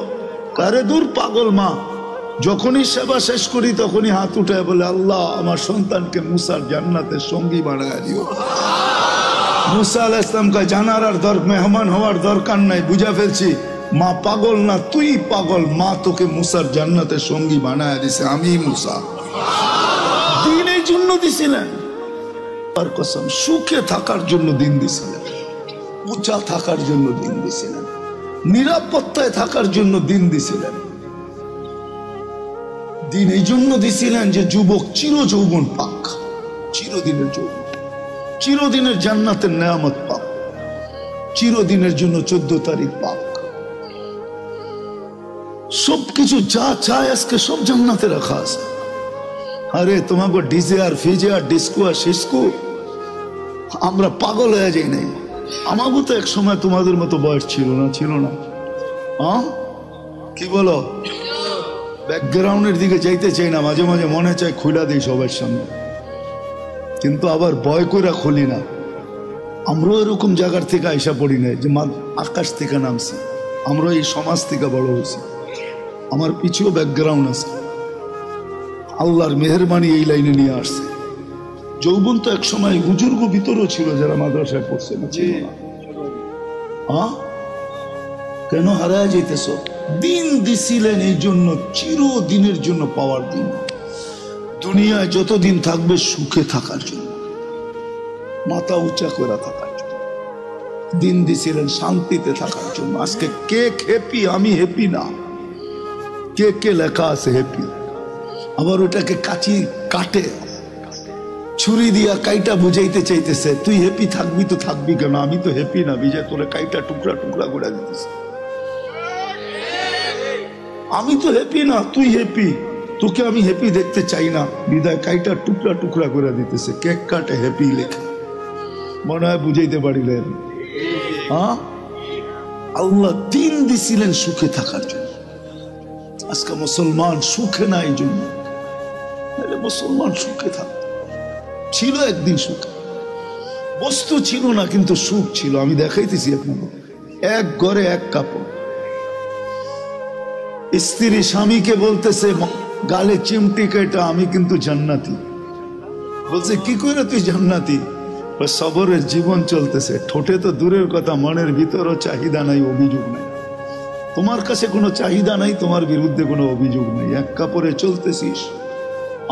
কারে দূর পাগল মা। যখনই সেবা শেষ করি তখনই হাত উঠায় বলে আল্লাহ আমার সন্তানকে মুসার জান্নাতের সঙ্গী বানায় দিও। মুসা আলাইহিস সালাম কা জানার আর মেহমান হওয়ার দরকার নাই, বুঝা ফেলছি মা পাগল না, তুই পাগল। মা তোকে মুসার জান্নাতের সঙ্গী বানায় দিছে, আমি মুসা। দিন এই জন্য দিছিলেন, তার কসম, সুখে থাকার জন্য দিন দিছিলেন, উঁচা থাকার জন্য দিন দিছিলেন, নিরাপত্তায় থাকার জন্য দিন দিছিলেন। দিন এই জন্য দিছিলেন যে যুবক চির যৌবন পাক, চিরদিনের যৌবন, চিরদিনের জান্নাতের নেয়ামত পাক, চিরদিনের জন্য 14 তারিখ পাক। সবকিছু যা চায় আজকে সব জান্নাতে রাখা আছে। আরে তোমাকে ডিজে আর ফিজে আর ডিস্কো আর সিস্কো, আমরা পাগল হয়ে যাই নাই। আমাকে তো এক সময় তোমাদের মতো বয়স ছিল না, ছিল না? হ্যাঁ কি বলো? ব্যাকগ্রাউন্ডের দিকে যাইতে চাই না, মাঝে মাঝে মনে চায় খুলে দিই সবার সামনে, কিন্তু আবার ভয় করে খুলি না। আমরাও এরকম জায়গার থেকে আইসা পড়ি নাই যে আকাশ থেকে নামছি, আমরা এই সমাজ থেকে বড় হয়েছি। আমার পিছুও ব্যাকগ্রাউন্ড আছে, আল্লাহর মেহেরবানি এই লাইনে নিয়ে আসছে। যৌবন তো এক সময় বুজুর্গ ভিতরও ছিল যারা মাদ্রাসায় পড়ছে না, ছিল না? হ্যাঁ কেন হারায় যেতেছ? দিন দিছিলেন এই জন্য, চিরদিনের জন্য পাওয়ার দিন। দুনিয়ায় যতদিন থাকবে সুখে থাকার জন্য, মাথা উঁচা করে থাকার জন্য দিন দিছিলেন, শান্তিতে থাকার জন্য। আজকে কে হ্যাপি? আমি হ্যাপি না। কে কে লেখা আছে হ্যাপি, আবার ওটাকে কাচি কাটে ছুরি দিয়া কাইটা বুঝাইতে চাইতেছে তুই হ্যাপি থাকবি তো থাকবি কেন? আমি তো হ্যাপি না, বিজয় তোরে কাইটা টুকরা টুকরা করে দিতেছে। আমি তো হ্যাপি না, তুই হ্যাপি, তোকে আমি হ্যাপি দেখতে চাই না, বিদায় কাইটা টুকরা টুকরা করে দিতেছে। কেক কাটে হ্যাপি লেখা, মনে হয় বুঝাইতে পারিলেন? হ্যাঁ, আল্লাহ দিন দিছিলেন সুখে থাকার জন্য। আজকে মুসলমান সুখে না, এই জন্য মুসলমান সুখে থাকত, ছিল একদিন সুখে, বস্তু ছিল না কিন্তু সুখ ছিল। আমি দেখাইতেছি আপনাকে, এক ঘরে এক কাপড়। স্ত্রী স্বামীকে বলতেছে গালে চিমটি কেটা, আমি কিন্তু জান্নাতি। বলছে কি করে তুই জান্নাতি? সবরের জীবন চলতেছে, ঠোঁটে তো দূরের কথা, মনের ভিতরও চাহিদা নাই, অভিযোগ নাই। তোমার কাছে কোনো চাহিদা নাই, তোমার বিরুদ্ধে কোনো অভিযোগ নাই, এক কাপড়ে চলতেছিস,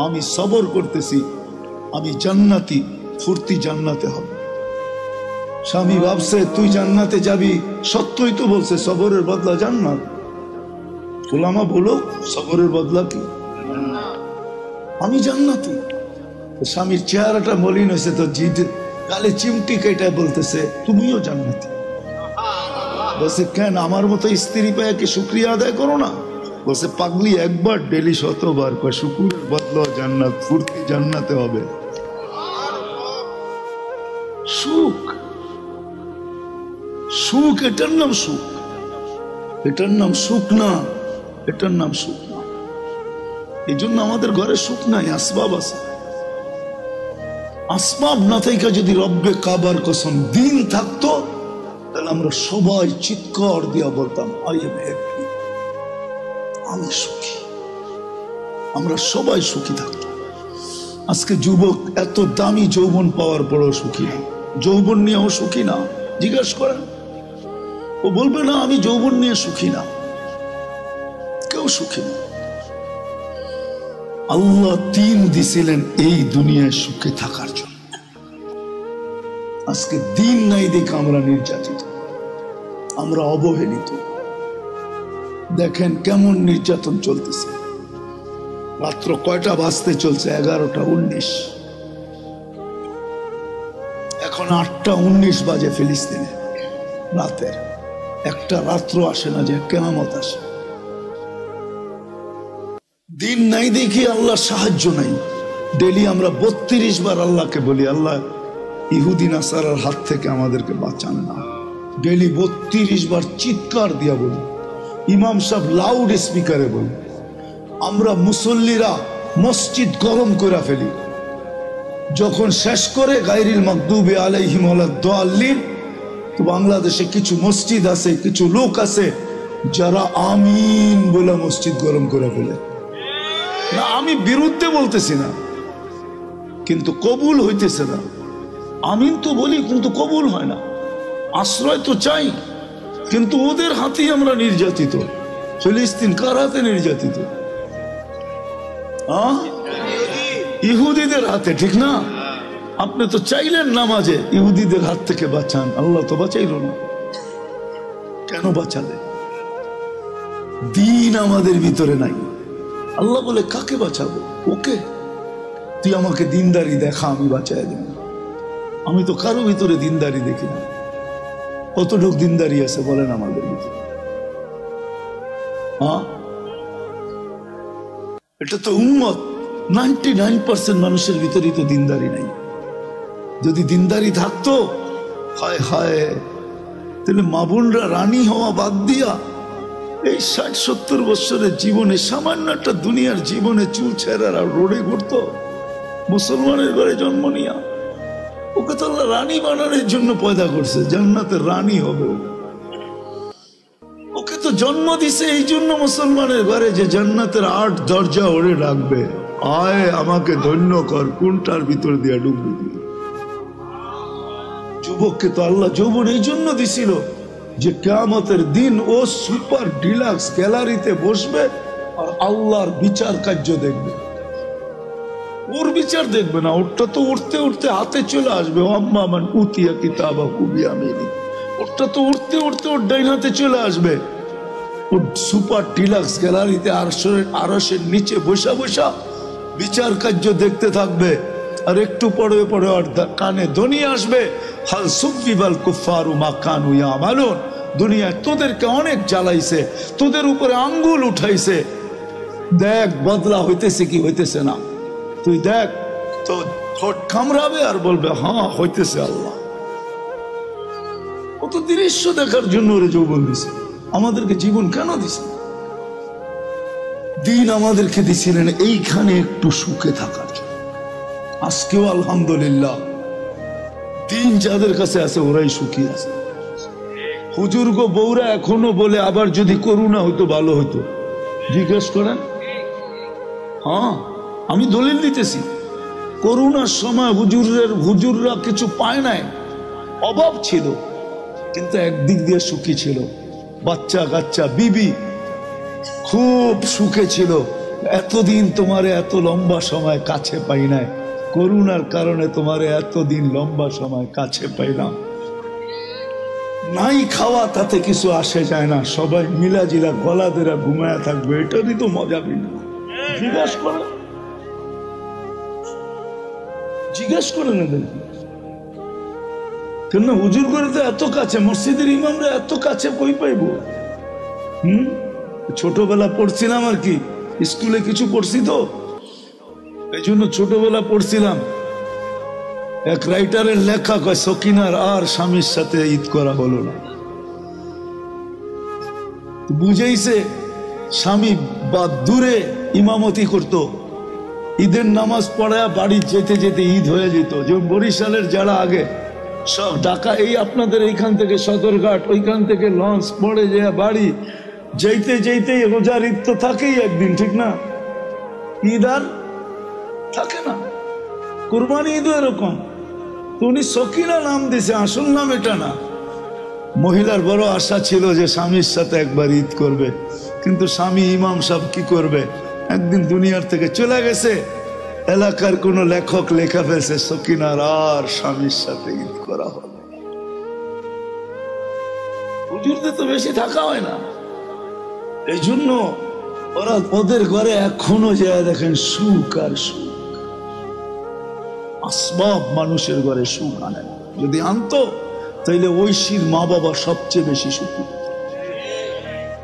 আমি সবর করতেছি, আমি জান্নাতি, ফুর্তি জান্নাতে হবে। স্বামী ভাবছে তুই জান্নাতে যাবি, সত্যই তো বলছে সবরের বদলা জান্নাত। উলামা বলো সবরের বদলা কি? আমি জান্নাতি। স্বামীর চেহারাটা মলিন হয়েছে তো জিদ গালে চিমটি কেটে বলতেছে তুমিও জান্নাতি। বলছে কেন, আমার মতো স্ত্রী পেয়ে কি শুকরিয়া আদায় করো না? বলছে পাগলি, একবার ডেলি 100 বার, শুকুরের বদলা জান্নাত, ফুর্তি জান্নাতে হবে। সুখ সুখ, এটার নাম সুখ, এটার নাম সুখ না, এটার নাম সুখ না। এই জন্য আমাদের ঘরে সুখ নাই, আসবাব আছে। আসবাব না থাকা যদি রব্বে কাবার কসম দিন থাকতো, তাহলে আমরা সবাই চিৎকার দিয়া বলতাম আই এম হ্যাপি, আমি সুখী, আমরা সবাই সুখী থাকতাম। আজকে যুবক এত দামি যৌবন পাওয়ার পরও সুখী না, যৌবন নিয়েও সুখী না। জিজ্ঞাসা করেন, ও বলবে না আমি যৌবন নিয়ে সুখী না, কেউ সুখী না। আল্লাহ দিন দিছিলেন এই দুনিয়ায় সুখে থাকার জন্য। আজকে দিন নাই দেখে আমরা নির্যাতিত, আমরা অবহেলিত। দেখেন কেমন নির্যাতন চলতেছে। রাত্র কয়টা বাজতে চলছে? 11টা 19। এখন 8টা 19 বাজে ফিলিস্তিনে রাতে। একটা রাত্র আসে না যে কিয়ামত আসে। দিন নাই দেখি আল্লাহর সাহায্য নাই। ডেলি আমরা 32 বার আল্লাহকে বলি, আল্লাহ ইহুদি নাসারার হাত থেকে আমাদেরকে বাঁচান না। ডেলি 32 বার চিৎকার দিয়া বলি, ইমাম সাহেব লাউড স্পিকারে বলি। আমরা মুসল্লিরা মসজিদ গরম করে ফেলি। যখন শেষ করে গায়রিল মাগদুবি আলাইহিম ওয়ালাদ-দাল্লিন, তো বাংলাদেশে কিছু মসজিদ আছে, কিছু লোক আছে যারা আমিন বলে মসজিদ গরম করে ফেলে। না, আমি বিরুদ্ধে বলতেছি না, কিন্তু কবুল হইতেছে না। আমিন তো বলি কিন্তু কবুল হয় না। আশ্রয় তো চাই, কিন্তু ওদের হাতেই আমরা নির্যাতিত। ফিলিস্তিন কার হাতে নির্যাতিত? ইহুদিদের হাতে, ঠিক না? আপনি তো চাইলেন নামাজে ইহুদিদের হাত থেকে বাঁচান, আল্লাহ তো বাঁচাইল না। কেন বাঁচালে? দিন আমাদের ভিতরে নাই। আল্লাহ বলে কাকে বাঁচাবো? ওকে, তুই আমাকে দিনদারি দেখা, আমি বাঁচাই দেব। আমি তো কারো ভিতরে দিনদারি দেখি না। কতটুক দিনদারি আছে বলেন আমাদের ভিতরে? এটা তো উম্মত। 99% মানুষের ভিতরেই তো দিনদারি নাই। যদি দিনদারি থাকতো, হায় হায়, তাহলে মা বোনরা রানী হওয়া বাদ দিয়া এই 60-70 বছরের জীবনে, সামান্য একটা দুনিয়ার জীবনে চুল ছেঁড়ার আর রোডে ঘুরতো। মুসলমানের ঘরে জন্ম নিয়া ওকে তো আল্লাহ রানী বানানোর জন্য পয়দা করছে, জান্নাতের রানী হবে। ওকে তো জন্ম দিছে এই জন্য মুসলমানের ঘরে, যে জান্নাতের 8 দরজা ওরে রাখবে। আয় আমাকে ধন্য কর, কোনটার ভিতর দিয়া ডুববে। যুবককে তো আল্লাহ যৌবন এই জন্য দিছিল যে কিয়ামতের দিন ও সুপার ডিলাক্স গ্যালারিতে বসবে আর আল্লাহর বিচার কার্য দেখবে। ওর বিচার দেখবে না, ওরটা তো উঠতে উঠতে হাতে চলে আসবে। আম্মা মান উতিয়া কিতাবাহু বিয়ামিনি, ওরটা তো উঠতে উঠতে ওর ডাইন হাতে চলে আসবে। ও সুপার ডিলাক্স গ্যালারিতে আরশের নিচে বসা বসা বিচার কার্য দেখতে থাকবে। আর একটু পরে পরে ওর কানে ধ্বনি আসবে, হাল সুব্বিবাল কুফফারু মা কানু ইয়ামালুন। দুনিয়ায় তোদেরকে অনেক জ্বালাইছে, তোদের উপরে আঙ্গুল উঠাইছে, দেখ বদলা হইতেছে কি হইতেছে না। তুই দেখ, তো ঠোঁট কামড়াবে আর বলবে হ্যাঁ হইতেছে। আল্লাহ কত দৃশ্য দেখার জন্য ওরে যৌবন দিছে। আমাদেরকে জীবন কেন দিছে? দিন আমাদেরকে দিছিলেন এইখানে একটু সুখে থাকার জন্য। আজকেও আলহামদুলিল্লাহ দিন যাদের কাছে আছে ওরাই সুখী আছে। হুজুর গো বউরা এখনো বলে আবার যদি করোনা হইতো ভালো হইতো। জিজ্ঞেস করেন। হ্যাঁ, আমি দলিল দিতেছি। করোনার সময় হুজুররা কিছু পায় নাই, অভাব ছিল, কিন্তু একদিক দিয়ে সুখী ছিল। বাচ্চা কাচ্চা বিবি খুব সুখে ছিল। এতদিন তোমারে এত লম্বা সময় কাছে পাই নাই, করোনার কারণে তোমারে এতদিন লম্বা সময় কাছে পাইলাম। নাই খাওয়া তাতে কিছু আসে যায় না, সবাই মিলাজিলা গলা দেরা ঘুমায়া থাকবে, এটারই তো মজা বিনা। জিজ্ঞাসা করে এদেরকে কেন হুজুর করে তো এত কাছে, মসজিদের ইমামরা এত কাছে কই পাইব? ছোটবেলা পড়ছিলাম আর কি, স্কুলে কিছু পড়ছি তো, এই জন্য ছোটবেলা পড়ছিলাম। এক রাইটারের লেখা কয় সকিনার আর স্বামীর সাথে ঈদ করা হলো না। বুঝেইছে স্বামী বা দূরে ইমামতি করত, ঈদের নামাজ পড়ায় বাড়ি যেতে যেতে ঈদ হয়ে যেত। যেমন বরিশালের যারা আগে সব ঢাকা, এই আপনাদের এইখান থেকে সদরঘাট, ওইখান থেকে লঞ্চ পড়ে যায় বাড়ি যেতে যেতে রোজার ঈদ তো থাকেই একদিন, ঠিক না? ঈদ আর থাকে না। কুরবানি ঈদও এরকম। তো উনি সকিনা নাম দিছে, আসল নাম এটা না। মহিলার বড় আশা ছিল যে স্বামীর সাথে একবার ঈদ করবে, কিন্তু স্বামী ইমাম সাহেব কি করবে, একদিন দুনিয়ার থেকে চলে গেছে। এলাকার কোন লেখক লেখা ফেলছে সকিনার আর স্বামীর সাথে ঈদ করা হবে। হুজুরদের তো বেশি থাকা হয় না, এই জন্য ওরা ওদের ঘরে এখনো যায় দেখেন সুখ আর সুখ। আসবাব মানুষের ঘরে সুখ আনে না। যদি আনতো তাইলে ঐশীর মা বাবা সবচেয়ে বেশি সুখী।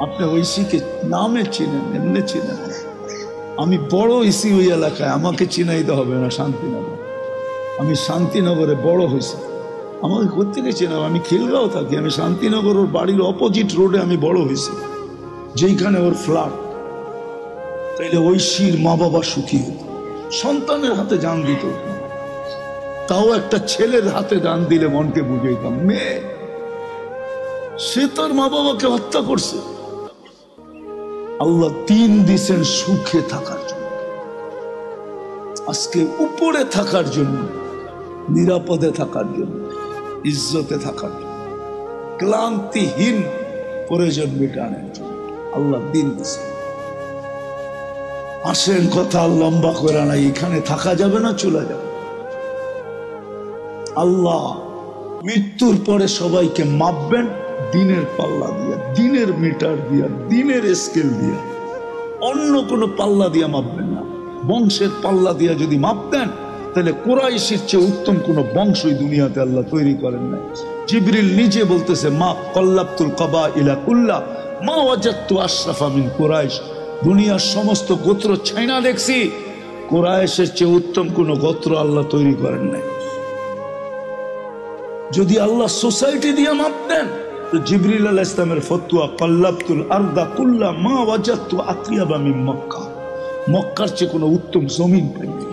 আপনি ঐশীকে নামে চিনেন, এমনি চিনেন। আমি বড় হয়েছি ওই এলাকায়, আমাকে চিনাইতে হবে না শান্তিনগর। আমি শান্তিনগরে বড় হয়েছি, আমাকে কোথেকে চেনাব? আমি খিলগাঁও থাকি, আমি শান্তিনগর ওর বাড়ির অপোজিট রোডে আমি বড় হয়েছি, যেইখানে ওর ফ্ল্যাট। তাইলে ঐশীর মা বাবা সুখী হতো, সন্তানের হাতে জান দিত। তাও একটা ছেলের হাতে দান দিলে মনকে বুঝাইতাম। মেয়ে সে তার মা বাবাকে হত্যা করছে। আল্লাহ দিন দিছেন সুখে থাকার জন্য, আজকে উপরে থাকার জন্য, নিরাপদে থাকার জন্য, ইজ্জতে থাকার জন্য, ক্লান্তিহীন প্রয়োজন মেটানোর জন্য আল্লাহ দিন দিছে। আসেন, কথা লম্বা করে নাই, এখানে থাকা যাবে না, চলে যাবে। আল্লাহ মৃত্যুর পরে সবাইকে মাপবেন দিনের পাল্লা দিয়া, দিনের মিটার দিয়া, দিনের স্কেল দিয়া, অন্য কোনো পাল্লা দিয়া মাপবেন না। বংশের পাল্লা দিয়া যদি মাপতেন তাহলে কুরাইশের চেয়ে উত্তম কোন বংশই দুনিয়াতে আল্লাহ তৈরি করেন নাই। জিবরিল নিজে বলতেছে, মা কল্লাবতুল কাবাইলা কুল্লা মা ওয়াজাদতু আশরাফা মিন কুরাইশ। দুনিয়ার সমস্ত গোত্র ছাইনা দেখছি, কুরাইশের চেয়ে উত্তম কোন গোত্র আল্লাহ তৈরি করেন নাই। যদি আল্লাহ সোসাইটি দিয়ে মাপতেন তো জিবরিল আলাইহিস সালামের ফতোয়া কল্লাবতুল আরদা কুল্লা মা ওয়াজাদতু আতিয়াবা মিন মক্কা। মক্কার চেয়ে কোনো উত্তম জমিন পাইনি।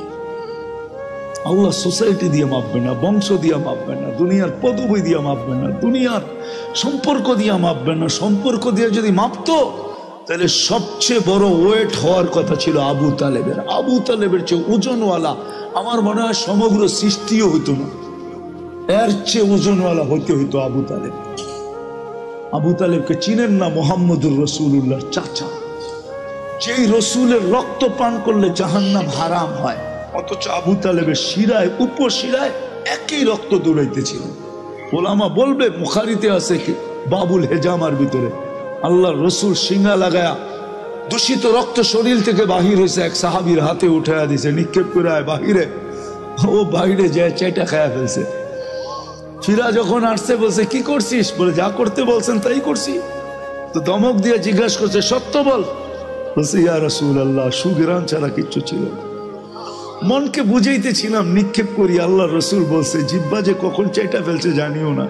আল্লাহ সোসাইটি দিয়ে মাপবে না, বংশ দিয়ে মাপবে না, দুনিয়ার পদবি দিয়ে মাপবে না, দুনিয়ার সম্পর্ক দিয়ে মাপবে না। সম্পর্ক দিয়ে যদি মাপতো তাহলে সবচেয়ে বড় ওয়েট হওয়ার কথা ছিল আবু তালেবের। আবু তালেবের চেয়ে ওজনওয়ালা আমার মনে হয় সমগ্র সৃষ্টিও হইতো না, এর চেয়ে ওজনওয়ালা হইতে হইতো আবু তালেব। আবু তালেবকে চিনেন না? মুহাম্মদুর রাসূলুল্লাহর চাচা, যেই রসুলের রক্ত পান করলে জাহান্নাম হারাম হয়, অথচ আবু তালেবের শিরায় উপশিরায় একই রক্ত দৌড়াইতেছিল। ওলামা বলবে বুখারীতে আছে কি বাবুল হেজামার ভিতরে আল্লাহর রসুল সিঙ্গা লাগায়া দূষিত রক্ত শরীর থেকে বাহির হয়েছে, এক সাহাবীর হাতে উঠাইয়া দিছে, নিক্ষেপ করে বাহিরে। ও বাহিরে যায় চেটা খায়া ফেলছে। ফিরা যখন আসছে বলছে, কি করছিস? বলে, যা করতে বলছেন তাই করছি। তো দমক দিয়ে জিজ্ঞাসা করছে, সত্য বল। বলছে, ইয়া রাসূলুল্লাহ, সুগরান ছাড়া কিচ্ছু ছিল না। মনকে বুঝাইতেছিলাম নিক্ষেপ করি। আল্লাহ রসুল বলছে, জিব্বা যে কখন চেটা ফেলছে জানিও না।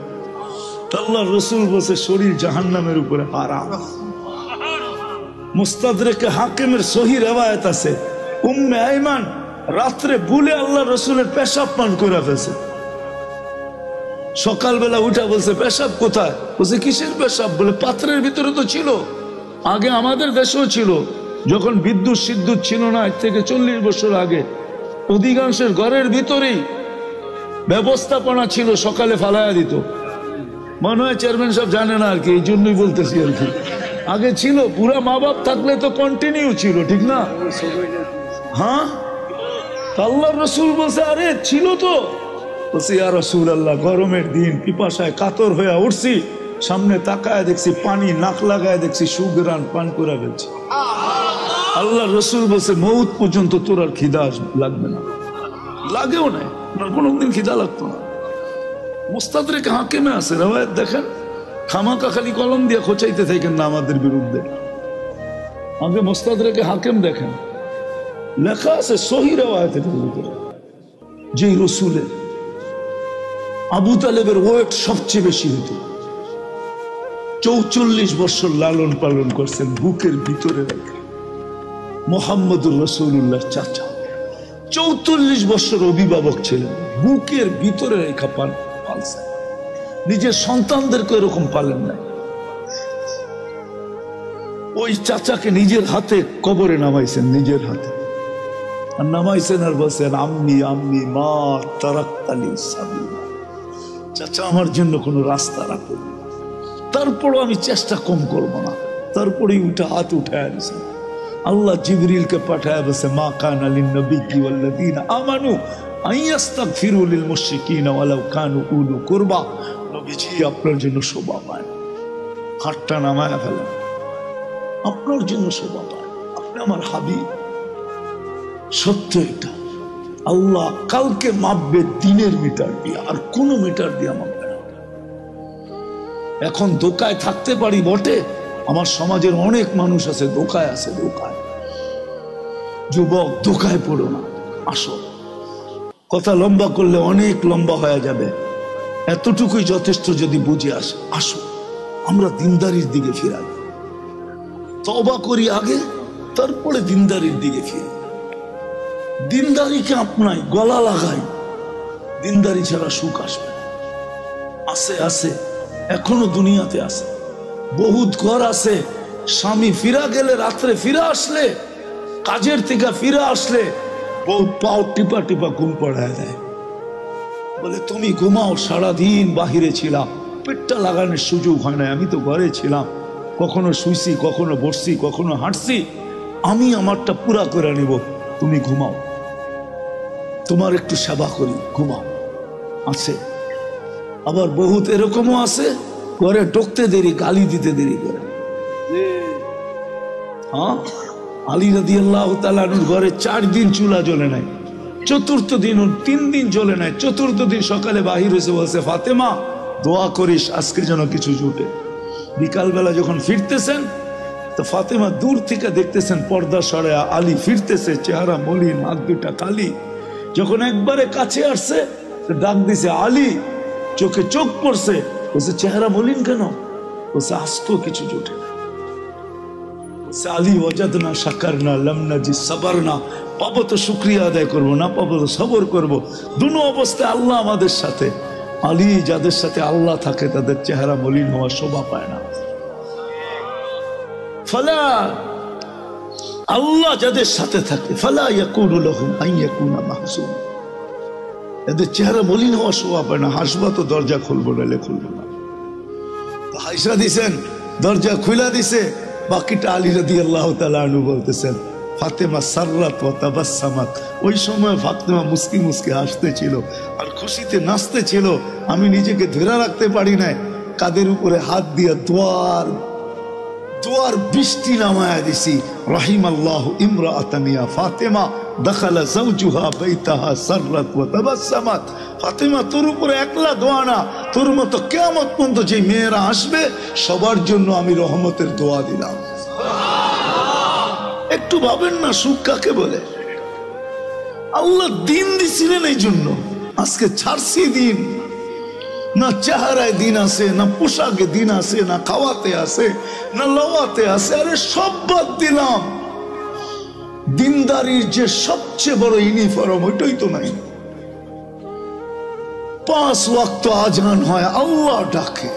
আল্লাহ রসুল বলছে, শরীর জাহান্নামের উপরে হারাম। মুস্তাদরেকে হাকিমের সহি রিওয়ায়াত আছে, উম্মে আইমান রাত্রে ভুলে আল্লাহ রসুলের পেশাব পান করে ফেলছে। সকালবেলা উঠা বলছে, পেশাব কোথায়? বলছে, কিসের পেশাব? বলে, পাত্রের ভিতরে তো ছিল, আগে আমাদের দেশেও ছিল, যখন বিদ্যুৎ সিদ্যুৎ ছিল না, এর থেকে 40 বছর আগে অধিকাংশের ঘরের ভিতরেই ব্যবস্থাপনা ছিল, সকালে ফালাইয়া দিত। মনে হয় চেয়ারম্যান সাহেব জানে না আর কি, এই জন্যই বলতেছি আর কি। আগে ছিল, পুরা মা বাপ থাকলে তো কন্টিনিউ ছিল, ঠিক না? হ্যাঁ, আল্লাহ রসুল বলছে, আরে ছিল তো। বলছে, ইয়া রাসূলুল্লাহ, গরমের দিন পিপাসায় কাতর হয়ে উঠছি, সামনে তাকায় দেখছি পানি, নাক লাগায় দেখছি সুগরান পান করে ফেলছি। আল্লাহ রসুল বলছে, মৌত পর্যন্ত তোর আর খিদা লাগবে না। লাগেও নাই, কোনদিন খিদা লাগতো না। মুস্তাদরেক হাকিমে আছে রিওয়ায়াত, দেখেন। খামাকা খালি কলম দিয়ে খোঁচাইতে থাকেন না আমাদের বিরুদ্ধে। আগে মুস্তাদরেক হাকিম দেখেন, লেখা আছে সহি রিওয়ায়াতের ভিতরে, যে রসুলের আবু তালেবের ওয়েট সবচেয়ে বেশি হতো। 44 বছর লালন পালন করছেন বুকের ভিতরে রেখে। মুহাম্মদুর রাসূলুল্লাহ চাচা 44 বছর অভিভাবক ছিলেন, বুকের ভিতরে রেখা পালছেন। নিজের সন্তানদেরকে এরকম পালেন না। ওই চাচাকে নিজের হাতে কবরে নামাইছেন, নিজের হাতে আর নামাইছেন আর বলছেন আম্মি আম্মি মা তারাক্তালি সাবিলা, চাচা আমার জন্য কোনো রাস্তা রাখো। তারপরও আমি চেষ্টা কম করবো না। তারপরে উঠে হাত উঠায় দিয়েছেন। আল্লাহ জিবরিলকে পাঠায় বসে মা কানা লিন-নবিয়্যি ওয়াল্লাযীনা আমানু আইয়াস্তাগফিরু লিল মুশরিকিনা ওয়ালাউ কানু উলু কুরবা। নবীজি আপনার জন্য শোভা পায়, হাতটা নামায় ফেলেন, আপনার জন্য শোভা পায়। আপনি আমার হাবিব। সত্য এটা। আল্লাহ কালকে মাপবে দিনের মিটার দিয়ে, আর কোন মিটার দিয়ে মাপবে না। এখন দোকায় থাকতে পারি বটে, আমার সমাজের অনেক মানুষ আছে দোকায় আছে, দোকায়। যুবক দোকায় পড়ো না, আসো। কথা লম্বা করলে অনেক লম্বা হয়ে যাবে, এতটুকুই যথেষ্ট যদি বুঝে আসে। আসো আমরা দিনদারির দিকে ফিরাই, তওবা করি আগে, তারপরে দিনদারির দিকে ফিরি। দিনদারিকে আপনাই, গলা লাগাই। দিনদারি ছাড়া সুখ আসবে না। আছে আছে, এখনো দুনিয়াতে আছে। বহুত ঘর আছে, স্বামী ফিরা গেলে, রাত্রে ফিরে আসলে, কাজের থেকে ফিরে আসলে বউ পাও টিপা টিপা ঘুম পড়ায় দেয়, বলে তুমি ঘুমাও, সারাদিন বাহিরে ছিলাম, পেটটা লাগানোর সুযোগ হয় না, আমি তো ঘরে ছিলাম, কখনো শুইছি, কখনো বসছি, কখনো হাঁটছি, আমি আমারটা পুরা করে নিব, তুমি ঘুমাও, তোমার একটু সেবা করি, ঘুমাও। আছে। আবার বহুত এরকমও আছে, ঘরে ঢুকতে দেরি, গালি দিতে দেরি করে। হ্যাঁ, আলী রাদিয়াল্লাহু তাআলা আনহুর ঘরে 4 দিন চুলা জ্বলে নাই, চতুর্থ দিন 3 দিন জ্বলে নাই, চতুর্থ দিন সকালে বাহির হয়েছে, বলছে ফাতেমা দোয়া করিস আজকে যেন কিছু জুটে। বিকালবেলা যখন ফিরতেছেন তো ফাতেমা দূর থেকে দেখতেছেন পর্দা সরায়া আলী ফিরতেছে, চেহারা মলিন, হাত দুটা কালি। যখন একবারে কাছে আসছে ডাক দিছে আলী, চোখে চোখ পড়ছে, বলছে চেহারা মলিন কেন? বলছে আজকে কিছু জুটে না। বলছে আলী ওয়াজাদনা শাকারনা লাম নাজি সাবারনা, পাবো তো শুকরিয়া আদায় করবো, না পাবো তো সবর করবো। দুনো অবস্থায় আল্লাহ আমাদের সাথে। আলী যাদের সাথে আল্লাহ থাকে তাদের চেহারা মলিন হওয়ার শোভা পায় না। ফালা, আল্লাহ যাদের সাথে থাকে, ফালা ইয়াকুনু লাহুম আন ইয়াকুনা মাহজুন, এদের চেহারা মলিন হওয়ার শোভা পায় না। হাসবা তো দরজা খুলবো, নাহলে খুলবো না। হাইসা দিছেন, দরজা খুলা দিছে, বাকিটা আলী রাদিয়াল্লাহু তাআলা আনহু বলতেছেন ফাতেমা সাররাত ওয়া তাবাসসামাত। ওই সময় ফাতেমা মুস্কি মুস্কি হাসতেছিল আর খুশিতে নাচতেছিল। আমি নিজেকে ধরে রাখতে পারি নাই, কাদের উপরে হাত দিয়ে দোয়ার বৃষ্টি নামায়া দিছি। রাহিমাল্লাহু ইমরাআতান ইয়া ফাতেমা দাখালা যাওজুহা বাইতাহা সাররাত ওয়া তাবাসসামাত। ফাতেমা তোর উপরে একলা দোয়া না, তোর মতো কিয়ামত পর্যন্ত যে মেয়েরা আসবে সবার জন্য আমি রহমতের দোয়া দিলাম। একটু ভাবেন না সুখ কাকে বলে? আল্লাহ দিন দিছিলেন এই জন্য। আজকে ছাড়ছি দিন, না চেহারায় দিন আছে, না পোশাকে দিন আছে, না খাওয়াতে আছে, না লওয়াতে আছে। আরে সব বাদ দিলাম। দিনদারির যে সবচেয়ে বড় ইউনিফর্ম ওইটাই তো নাই। 5 ওয়াক্ত আজান হয়, আল্লাহ ডাকে।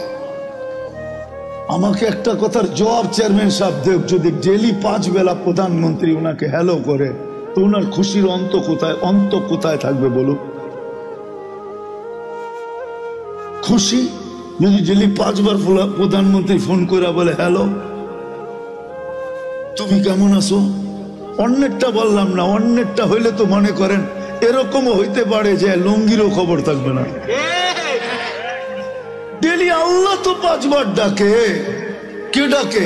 আমাকে একটা কথার জবাব চেয়ারম্যান সাহেব দেব, যদি ডেলি 5 বেলা প্রধানমন্ত্রী ওনাকে হ্যালো করে তো ওনার খুশির অন্ত কোথায় থাকবে বলুন? খুশি যদি ডেলি 5 বার প্রধানমন্ত্রী ফোন করে বলে হ্যালো তুমি কেমন আছো, অন্যেরটা বললাম না, অন্যেরটা হইলে তো মনে করেন এরকমও হইতে পারে যে লুঙ্গিরও খবর থাকবে না। ডেলি আল্লাহ তো 5 বার ডাকে। কে ডাকে?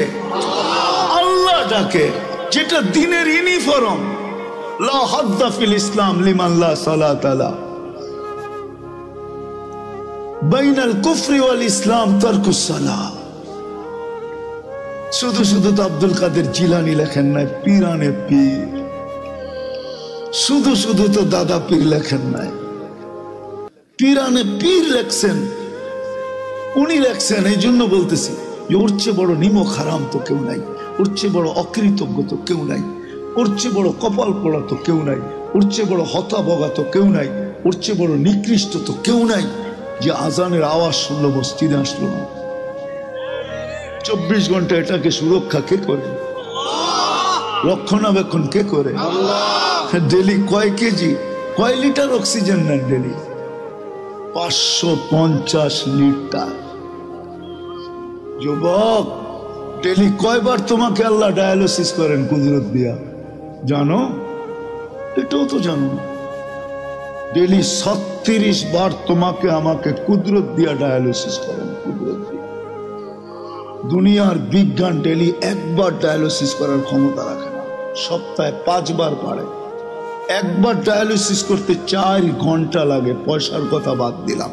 আল্লাহ ডাকে, যেটা দিনের ইউনিফর্ম। লা হাদ্দা ফিল ইসলাম লিমান লা সালাতা লা, বাইনাল কুফরি ওয়াল ইসলাম তারকুস সালাহ। শুধু শুধু তো আব্দুল কাদের জিলানী লেখেন নাই পীরানে পীর, শুধু শুধু তো দাদা পীর লেখেন নাই, পীরানে পীর লেখছেন। উনি লেখছেন, এই জন্য বলতেছি যে ওর চেয়ে বড় নিমক হারাম তো কেউ নাই, ওর চেয়ে বড় অকৃতজ্ঞ তো কেউ নাই, ওর চেয়ে বড় কপাল পোড়া তো কেউ নাই, ওর চেয়ে বড় হতাবগা তো কেউ নাই, ওর চেয়ে বড় নিকৃষ্ট তো কেউ নাই যে আজানের আওয়াজ শুনলো মসজিদে আসলো না। 24 ঘন্টা এটাকে সুরক্ষা কে করে? রক্ষণাবেক্ষণ কে করে? ডেলি কয় কেজি কয় লিটার অক্সিজেন নেন? Daily 550 litre. যুবক, ডেলি কয়বার তোমাকে আল্লাহ ডায়ালিসিস করেন কুদরত দিয়া জানো? এটাও তো জানো না। ডেলি 36 বার তোমাকে আমাকে কুদরত দিয়া ডায়ালিসিস করেন, কুদরত দিয়া। দুনিয়ার বিজ্ঞান ডেলি একবার ডায়ালিসিস করার ক্ষমতা রাখে না, সপ্তাহে 5 বার পারে। একবার ডায়ালিসিস করতে 4 ঘন্টা লাগে, পয়সার কথা বাদ দিলাম।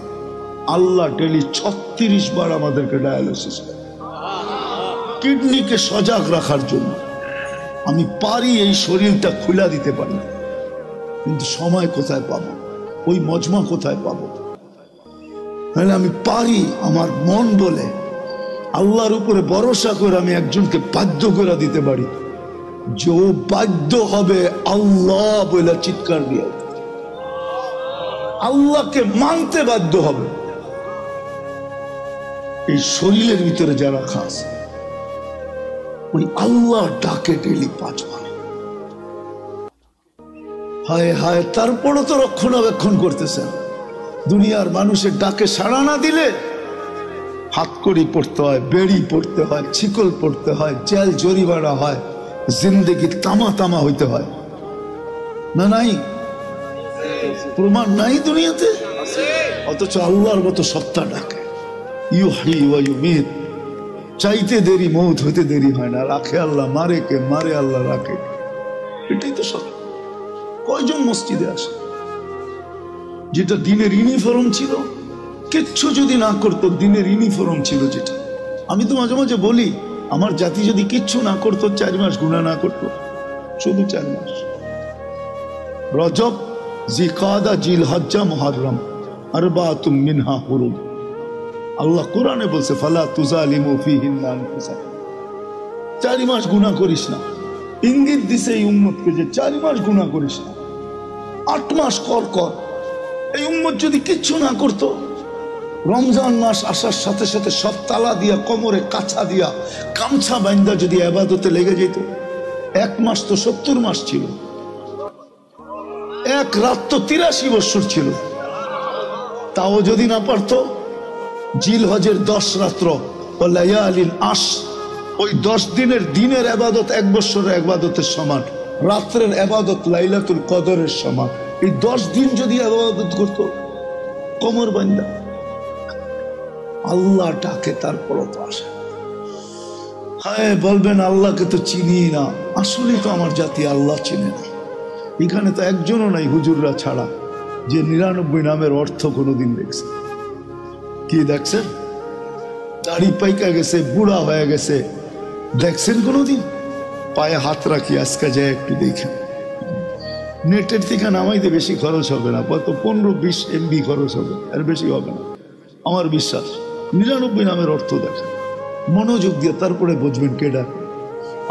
আল্লাহ ডেলি 36 বার আমাদেরকে ডায়ালিসিস করে কিডনিকে সজাগ রাখার জন্য। আমি পারি এই শরীরটা খুলা দিতে পারি, কিন্তু সময় কোথায় পাবো? ওই মজমা কোথায় পাবো? তাহলে আমি পারি, আমার মন বলে আল্লাহর উপরে ভরসা করে আমি একজনকে বাধ্য করে দিতে পারি যে ও বাধ্য হবে আল্লাহ বলে চিৎকার দিয়ে, আল্লাহকে মানতে বাধ্য হবে। এই শরীরের ভিতরে যারা খাস ওই আল্লাহ ডাকে ডেলি 5 বার। হায় হায়, তারপরও তো রক্ষণাবেক্ষণ করতেছেন। দুনিয়ার মানুষের ডাকে সাড়া না দিলে হাতকড়ি পড়তে হয়, বেড়ি পড়তে হয়, ছিকল পড়তে হয়, জেল জরিমানা হয়, জিন্দেগি তামা তামা হইতে হয় না? নাই প্রমাণ নাই দুনিয়াতে? অথচ আল্লাহর মতো সত্তা ডাকে, ইউহি ওয়া ইউমিত। চাইতে দেরি মৌত হইতে দেরি হয় না। রাখে আল্লাহ, মারে কে? মারে আল্লাহ, রাখে। এটাই তো সত্য। কয়জন মসজিদে আসে? যেটা দিনের ইউনিফর্ম ছিল, কিচ্ছু যদি না করতো, দিনের ইউনিফর্ম ছিল যেটা। আমি তো মাঝে মাঝে বলি, আমার জাতি যদি কিচ্ছু না করতো, 4 মাস গুনাহ না করতো, শুধু 4 মাস, রজব, জিকাদা, জিলহজ্জা, মুহররম, আরবাতুম মিনহা হুরুম। আল্লাহ কোরআনে বলছে ফালা তুজালিমু ফিহিন্না আনফুসাকুম। 4 মাস গুনাহ করিস না। ইঙ্গিত দিছে এই উম্মতকে যে 4 মাস গুনাহ করিস না, 8 মাস কর। এই উম্মত যদি কিচ্ছু না করতো, রমজান মাস আসার সাথে সাথে সব তালা দিয়া, কোমরে কাছা দিয়া, গামছা বান্ধা যদি ইবাদতে লেগে যেত, 1 মাস তো 70 মাস ছিল, 1 রাত তো 83 বছর ছিল। তাও যদি না পারতো, জিলহজের 10 রাত্র ও লায়ালিল আশ, ওই 10 দিনের ইবাদত 1 বছরের ইবাদতের সমান, রাত্রের ইবাদত লাইলাতুল কদরের সমান। এই 10 দিন যদি ইবাদত করতো কোমর বান্ধা, আল্লাহ ডাকে তারপরও তো আসে। হ্যাঁ, বলবেন আল্লাহকে তো চিনি না। আসলে তো আমার জাতি আল্লাহ চিনে না। এখানে তো একজনও নাই হুজুররা ছাড়া যে 99 নামের অর্থ কোনোদিন দেখছে। কি দেখছেন? দাড়ি পাইকা গেছে, বুড়া হয়ে গেছে, দেখছেন কোনোদিন? পায়ে হাত রাখি, আজকে যায় একটু দেখেন। নেটের থেকে নামাইতে বেশি খরচ হবে না, কত 15-20 MB খরচ হবে, আর বেশি হবে না আমার বিশ্বাস। 99 নামের অর্থ দেখেন, মনোযোগ দিয়ে, তারপরে বুঝবেন কে ডাকে।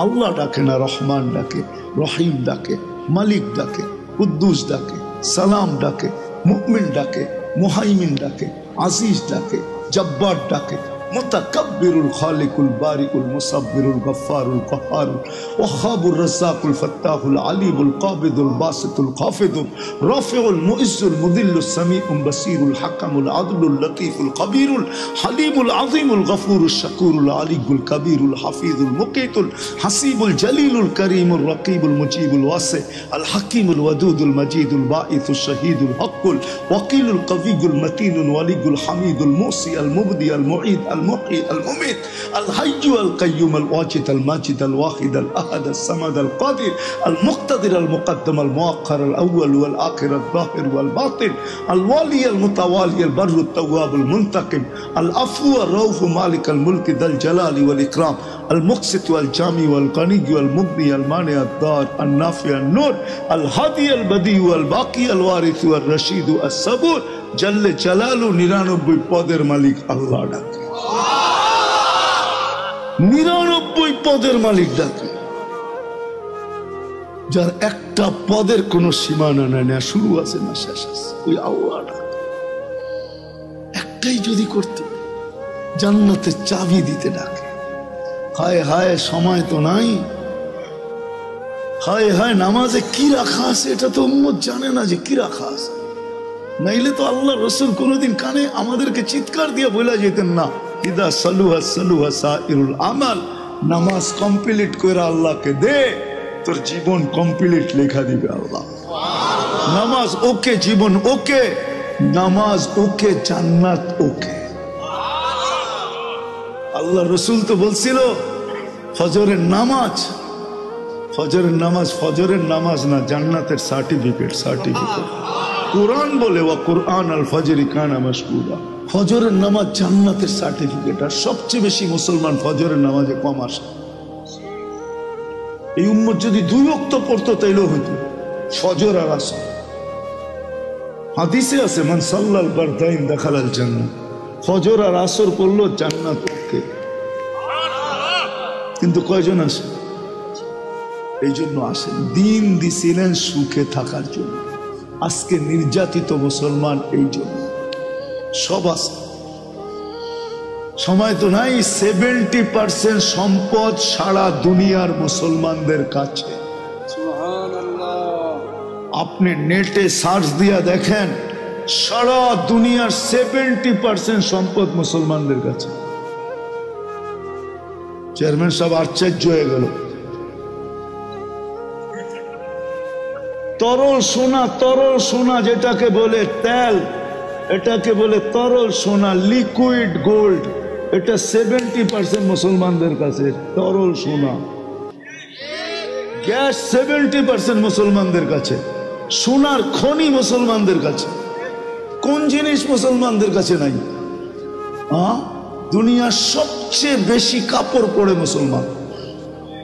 আল্লাহ ডাকে না, রহমান ডাকে, রহিম ডাকে, মালিক ডাকে, কুদ্দুস ডাকে, সালাম ডাকে, মুমিন ডাকে, মুহাইমিন ডাকে, আজিজ ডাকে, জব্বার ডাকে, মুতাকাব্বিরুল খালিকুল বারিকুল মুসাব্বিরুল গফফারুল কাহ্হারুল ওয়াহাবুর রাজ্জাকুল ফাত্তাহুল আলিমুল কাবিদুল বাসিতুল খাফিদুল রাফিউল মুইজ্জুল মুদিল্লুস সামিউল বাসিরুল হাকামুল আদলুল লতীফুল কবিরুল হালিমুল আযীমুল গফুরুশ শাকুরুল আলিকুল কবিরুল হাফিজুল মুকিতুল হাসিবুল জলিলুল করিমুল রকিবুল মুজিবুল ওয়াসি আল হাকিমুল ওয়াদুদুল মজিদুল বাঈসুশ শহীদুল হকুল ওয়াকিলুল কবিয়ুল মতিনুল ওয়ালিউল হামিদুল মুসি আল মুবদি আল মুঈদ المحيي المميت الحي القيوم الواجد الماجد الواحد الأحد الصمد القادر المقتدر المقدم المؤخر الأول والآخر الظاهر والباطن الوالي المتوالي البر التواب المنتقم العفو الرؤوف مالك الملك ذا الجلال والإكرام المقسط والجامع والغني والمغني المانع الضار النافع النور الهادي البديع والباقي الوارث والرشيد الصبور جل جلاله 99 পদের মালিক আল্লাহ ডাকে। 99 পদের মালিক ডাকে, যার একটা পদের কোনো সীমানা নাই, না শুরু আছে না শেষ আছে, ওই আল্লাহ ডাকে। একটাই যদি করতে, জান্নাতের চাবি দিতে ডাকে। হায় হায় সময় তো নাই, হায় হায় নামাজে কি রাখা আছে এটা তো উম্মত জানে না যে কি রাখা আছে। নাইলে তো আল্লাহ রসুল কোনোদিন কানে আমাদেরকে চিৎকার দিয়ে বলে যেতেন না, ইদা সালুহা সালুহা সাইরুল আমাল, নামাজ কমপ্লিট করে আল্লাহকে দে, তোর জীবন কমপ্লিট লেখা দিবে আল্লাহ। নামাজ ওকে, জীবন ওকে, নামাজ ওকে, জান্নাত ওকে। আল্লাহ রসুল তো বলছিল ফজরের নামাজ, ফজরের নামাজ ফজরের নামাজ না, জান্নাতের সার্টিফিকেট। কোরআন বলে ওয়া কোরআন আল ফজরি কানা মাশকুরা, ফজরের নামাজ জান্নাতের সার্টিফিকেট। আর সবচেয়ে বেশি মুসলমান ফজরের নামাজে কম আসে। এই উম্মত যদি 2 ওয়াক্ত পড়তো তাইলেও হইতো, ফজর আর আসর। হাদিসে আছে মান সাল্লাল বারদাইন দাখালাল জান্নাহ, ফজর আর আসর পড়লো জান্নাত ওকে। কিন্তু কয়জন আসে? এই জন্য আসেন, দিন দিছিলেন সুখে থাকার জন্য। আজকে নির্যাতিত মুসলমান এই জন্য সব আছে। সময় তো নাই। 70% সম্পদ সারা দুনিয়ার মুসলমানদের কাছে। আপনি নেটে সার্চ দিয়া দেখেন, সারা দুনিয়ার 70% সম্পদ মুসলমানদের কাছে। চেয়ারম্যান সাহেব আশ্চর্য হয়ে গেল। তরল সোনা, তরল সোনা যেটাকে বলে তেল, এটাকে বলে তরল সোনা, লিকুইড গোল্ড, এটা 70% মুসলমানদের কাছে। তরল সোনা, গ্যাস 70% মুসলমানদের কাছে। সোনার খনি মুসলমানদের কাছে। কোন জিনিস মুসলমানদের কাছে নাই? দুনিয়ার সবচেয়ে বেশি কাপড় পরে মুসলমান।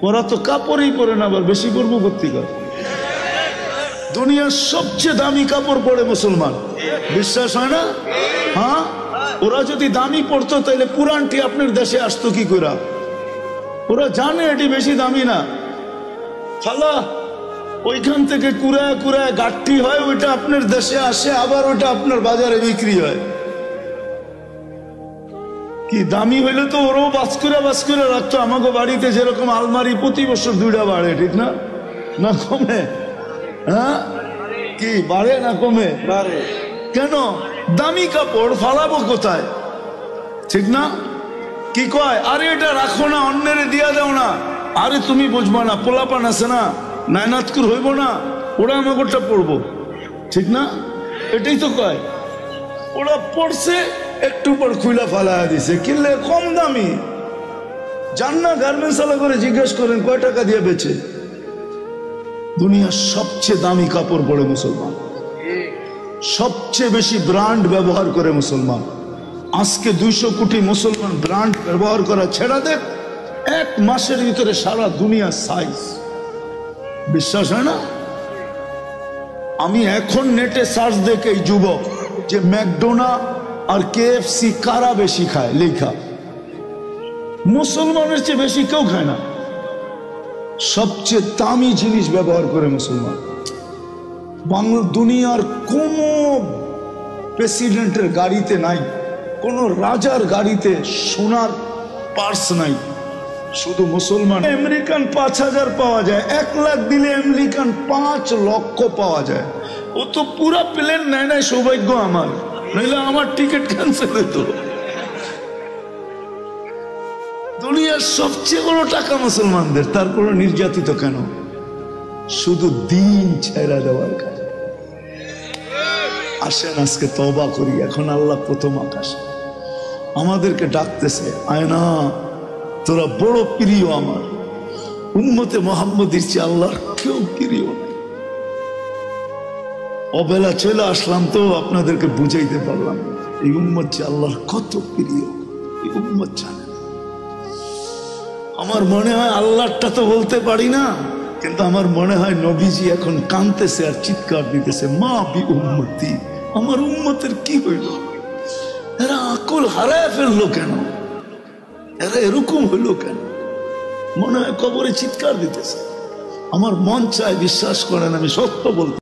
ওরা তো কাপড়ই পরে না, আবার বেশি পরবো পত্রিকা। দুনিয়ার সবচেয়ে দামি কাপড় পরে মুসলমান, বিশ্বাস হয় না? হ্যাঁ, ওরা যদি দামি পড়তো তাহলে পুরানটি আপনার দেশে আসতো কি করে? ওরা জানে এটি বেশি দামি না, ফালা ওইখান থেকে কুড়ায় কুড়ায় গাঠটি হয়, ওইটা আপনার দেশে আসে, আবার ওইটা আপনার বাজারে বিক্রি হয়। কি দামি হইলে তো ওরাও বাস করে রাখতো। আমাকে বাড়িতে যেরকম আলমারি প্রতি বছর 2টা বাড়ে, ঠিক না? না কমে? হ্যাঁ, কি বাড়ে না কমে? বাড়ে। কেন? দামি কাপড় ফালাবো কোথায়, ঠিক না? কি কয়, আরে এটা রাখো না, অন্যের দিয়া দাও না। আরে তুমি বুঝবা না, পোলাপান আছে না, নায়নাতকুর হইব না, ওরা আমাকেটা পড়বো, ঠিক না? এটাই তো কয়। ওরা পড়ছে, একটু পর খুইলা ফালা দিছে, কিনলে কম দামি। জান্না গার্মেন্টস আলা করে জিজ্ঞেস করেন কয় টাকা দিয়ে বেচে। দুনিয়ার সবচেয়ে দামি কাপড় পরে মুসলমান, সবচেয়ে বেশি ব্র্যান্ড ব্যবহার করে মুসলমান। আজকে 200 কোটি মুসলমান ব্র্যান্ড ব্যবহার করা ছেড়া দেখ, 1 মাসের ভিতরে সারা দুনিয়া সাইজ। বিশ্বাস হয় না? আমি এখন নেটে সার্চ দেখে এই যুবক যে ম্যাকডোনা আর KFC কারা বেশি খায়, লেখা মুসলমানের চেয়ে বেশি কেউ খায় না। সবচেয়ে দামি জিনিস ব্যবহার করে মুসলমান। বাংলা দুনিয়ার কোন প্রেসিডেন্টের গাড়িতে নাই, কোন রাজার গাড়িতে সোনার পার্স নাই, শুধু মুসলমান। আমেরিকান 5000 পাওয়া যায়, 1 লাখ দিলে আমেরিকান 5 লক্ষ পাওয়া যায়। ও তো পুরা প্লেন নেয় নাই, সৌভাগ্য আমার, নইলে আমার টিকিট ক্যান্সেল হতো। দুনিয়ার সবচেয়ে বড় টাকা মুসলমানদের, তারপরে নির্যাতিত কেন? শুধু দিন ছেড়া দেওয়ার কারণে। আসেন আজকে তওবা করি। এখন আল্লাহ প্রথম আকাশে আমাদেরকে ডাকতেছে, আয়না তোরা বড় প্রিয় আমার, উম্মতে মুহাম্মদীর চেয়ে আল্লাহর কেউ প্রিয়। অবেলা চলে আসলাম তো আপনাদেরকে বুঝাইতে পারলাম এই উম্মত যে আল্লাহর কত প্রিয়, এই উম্মত জানে। আমার মনে হয় আল্লাহটা তো বলতে পারি না, কিন্তু আমার মনে হয় নবীজি এখন কাঁদতেছে আর চিৎকার দিতেছে, মা বি উম্মতি, আমার উম্মতের কি হইল? এরা আকল হারায় ফেললো কেন? এরা এরকম হইল কেন? মনে হয় কবরে চিৎকার দিতেছে। আমার মন চায়, বিশ্বাস করেন আমি সত্য বলতে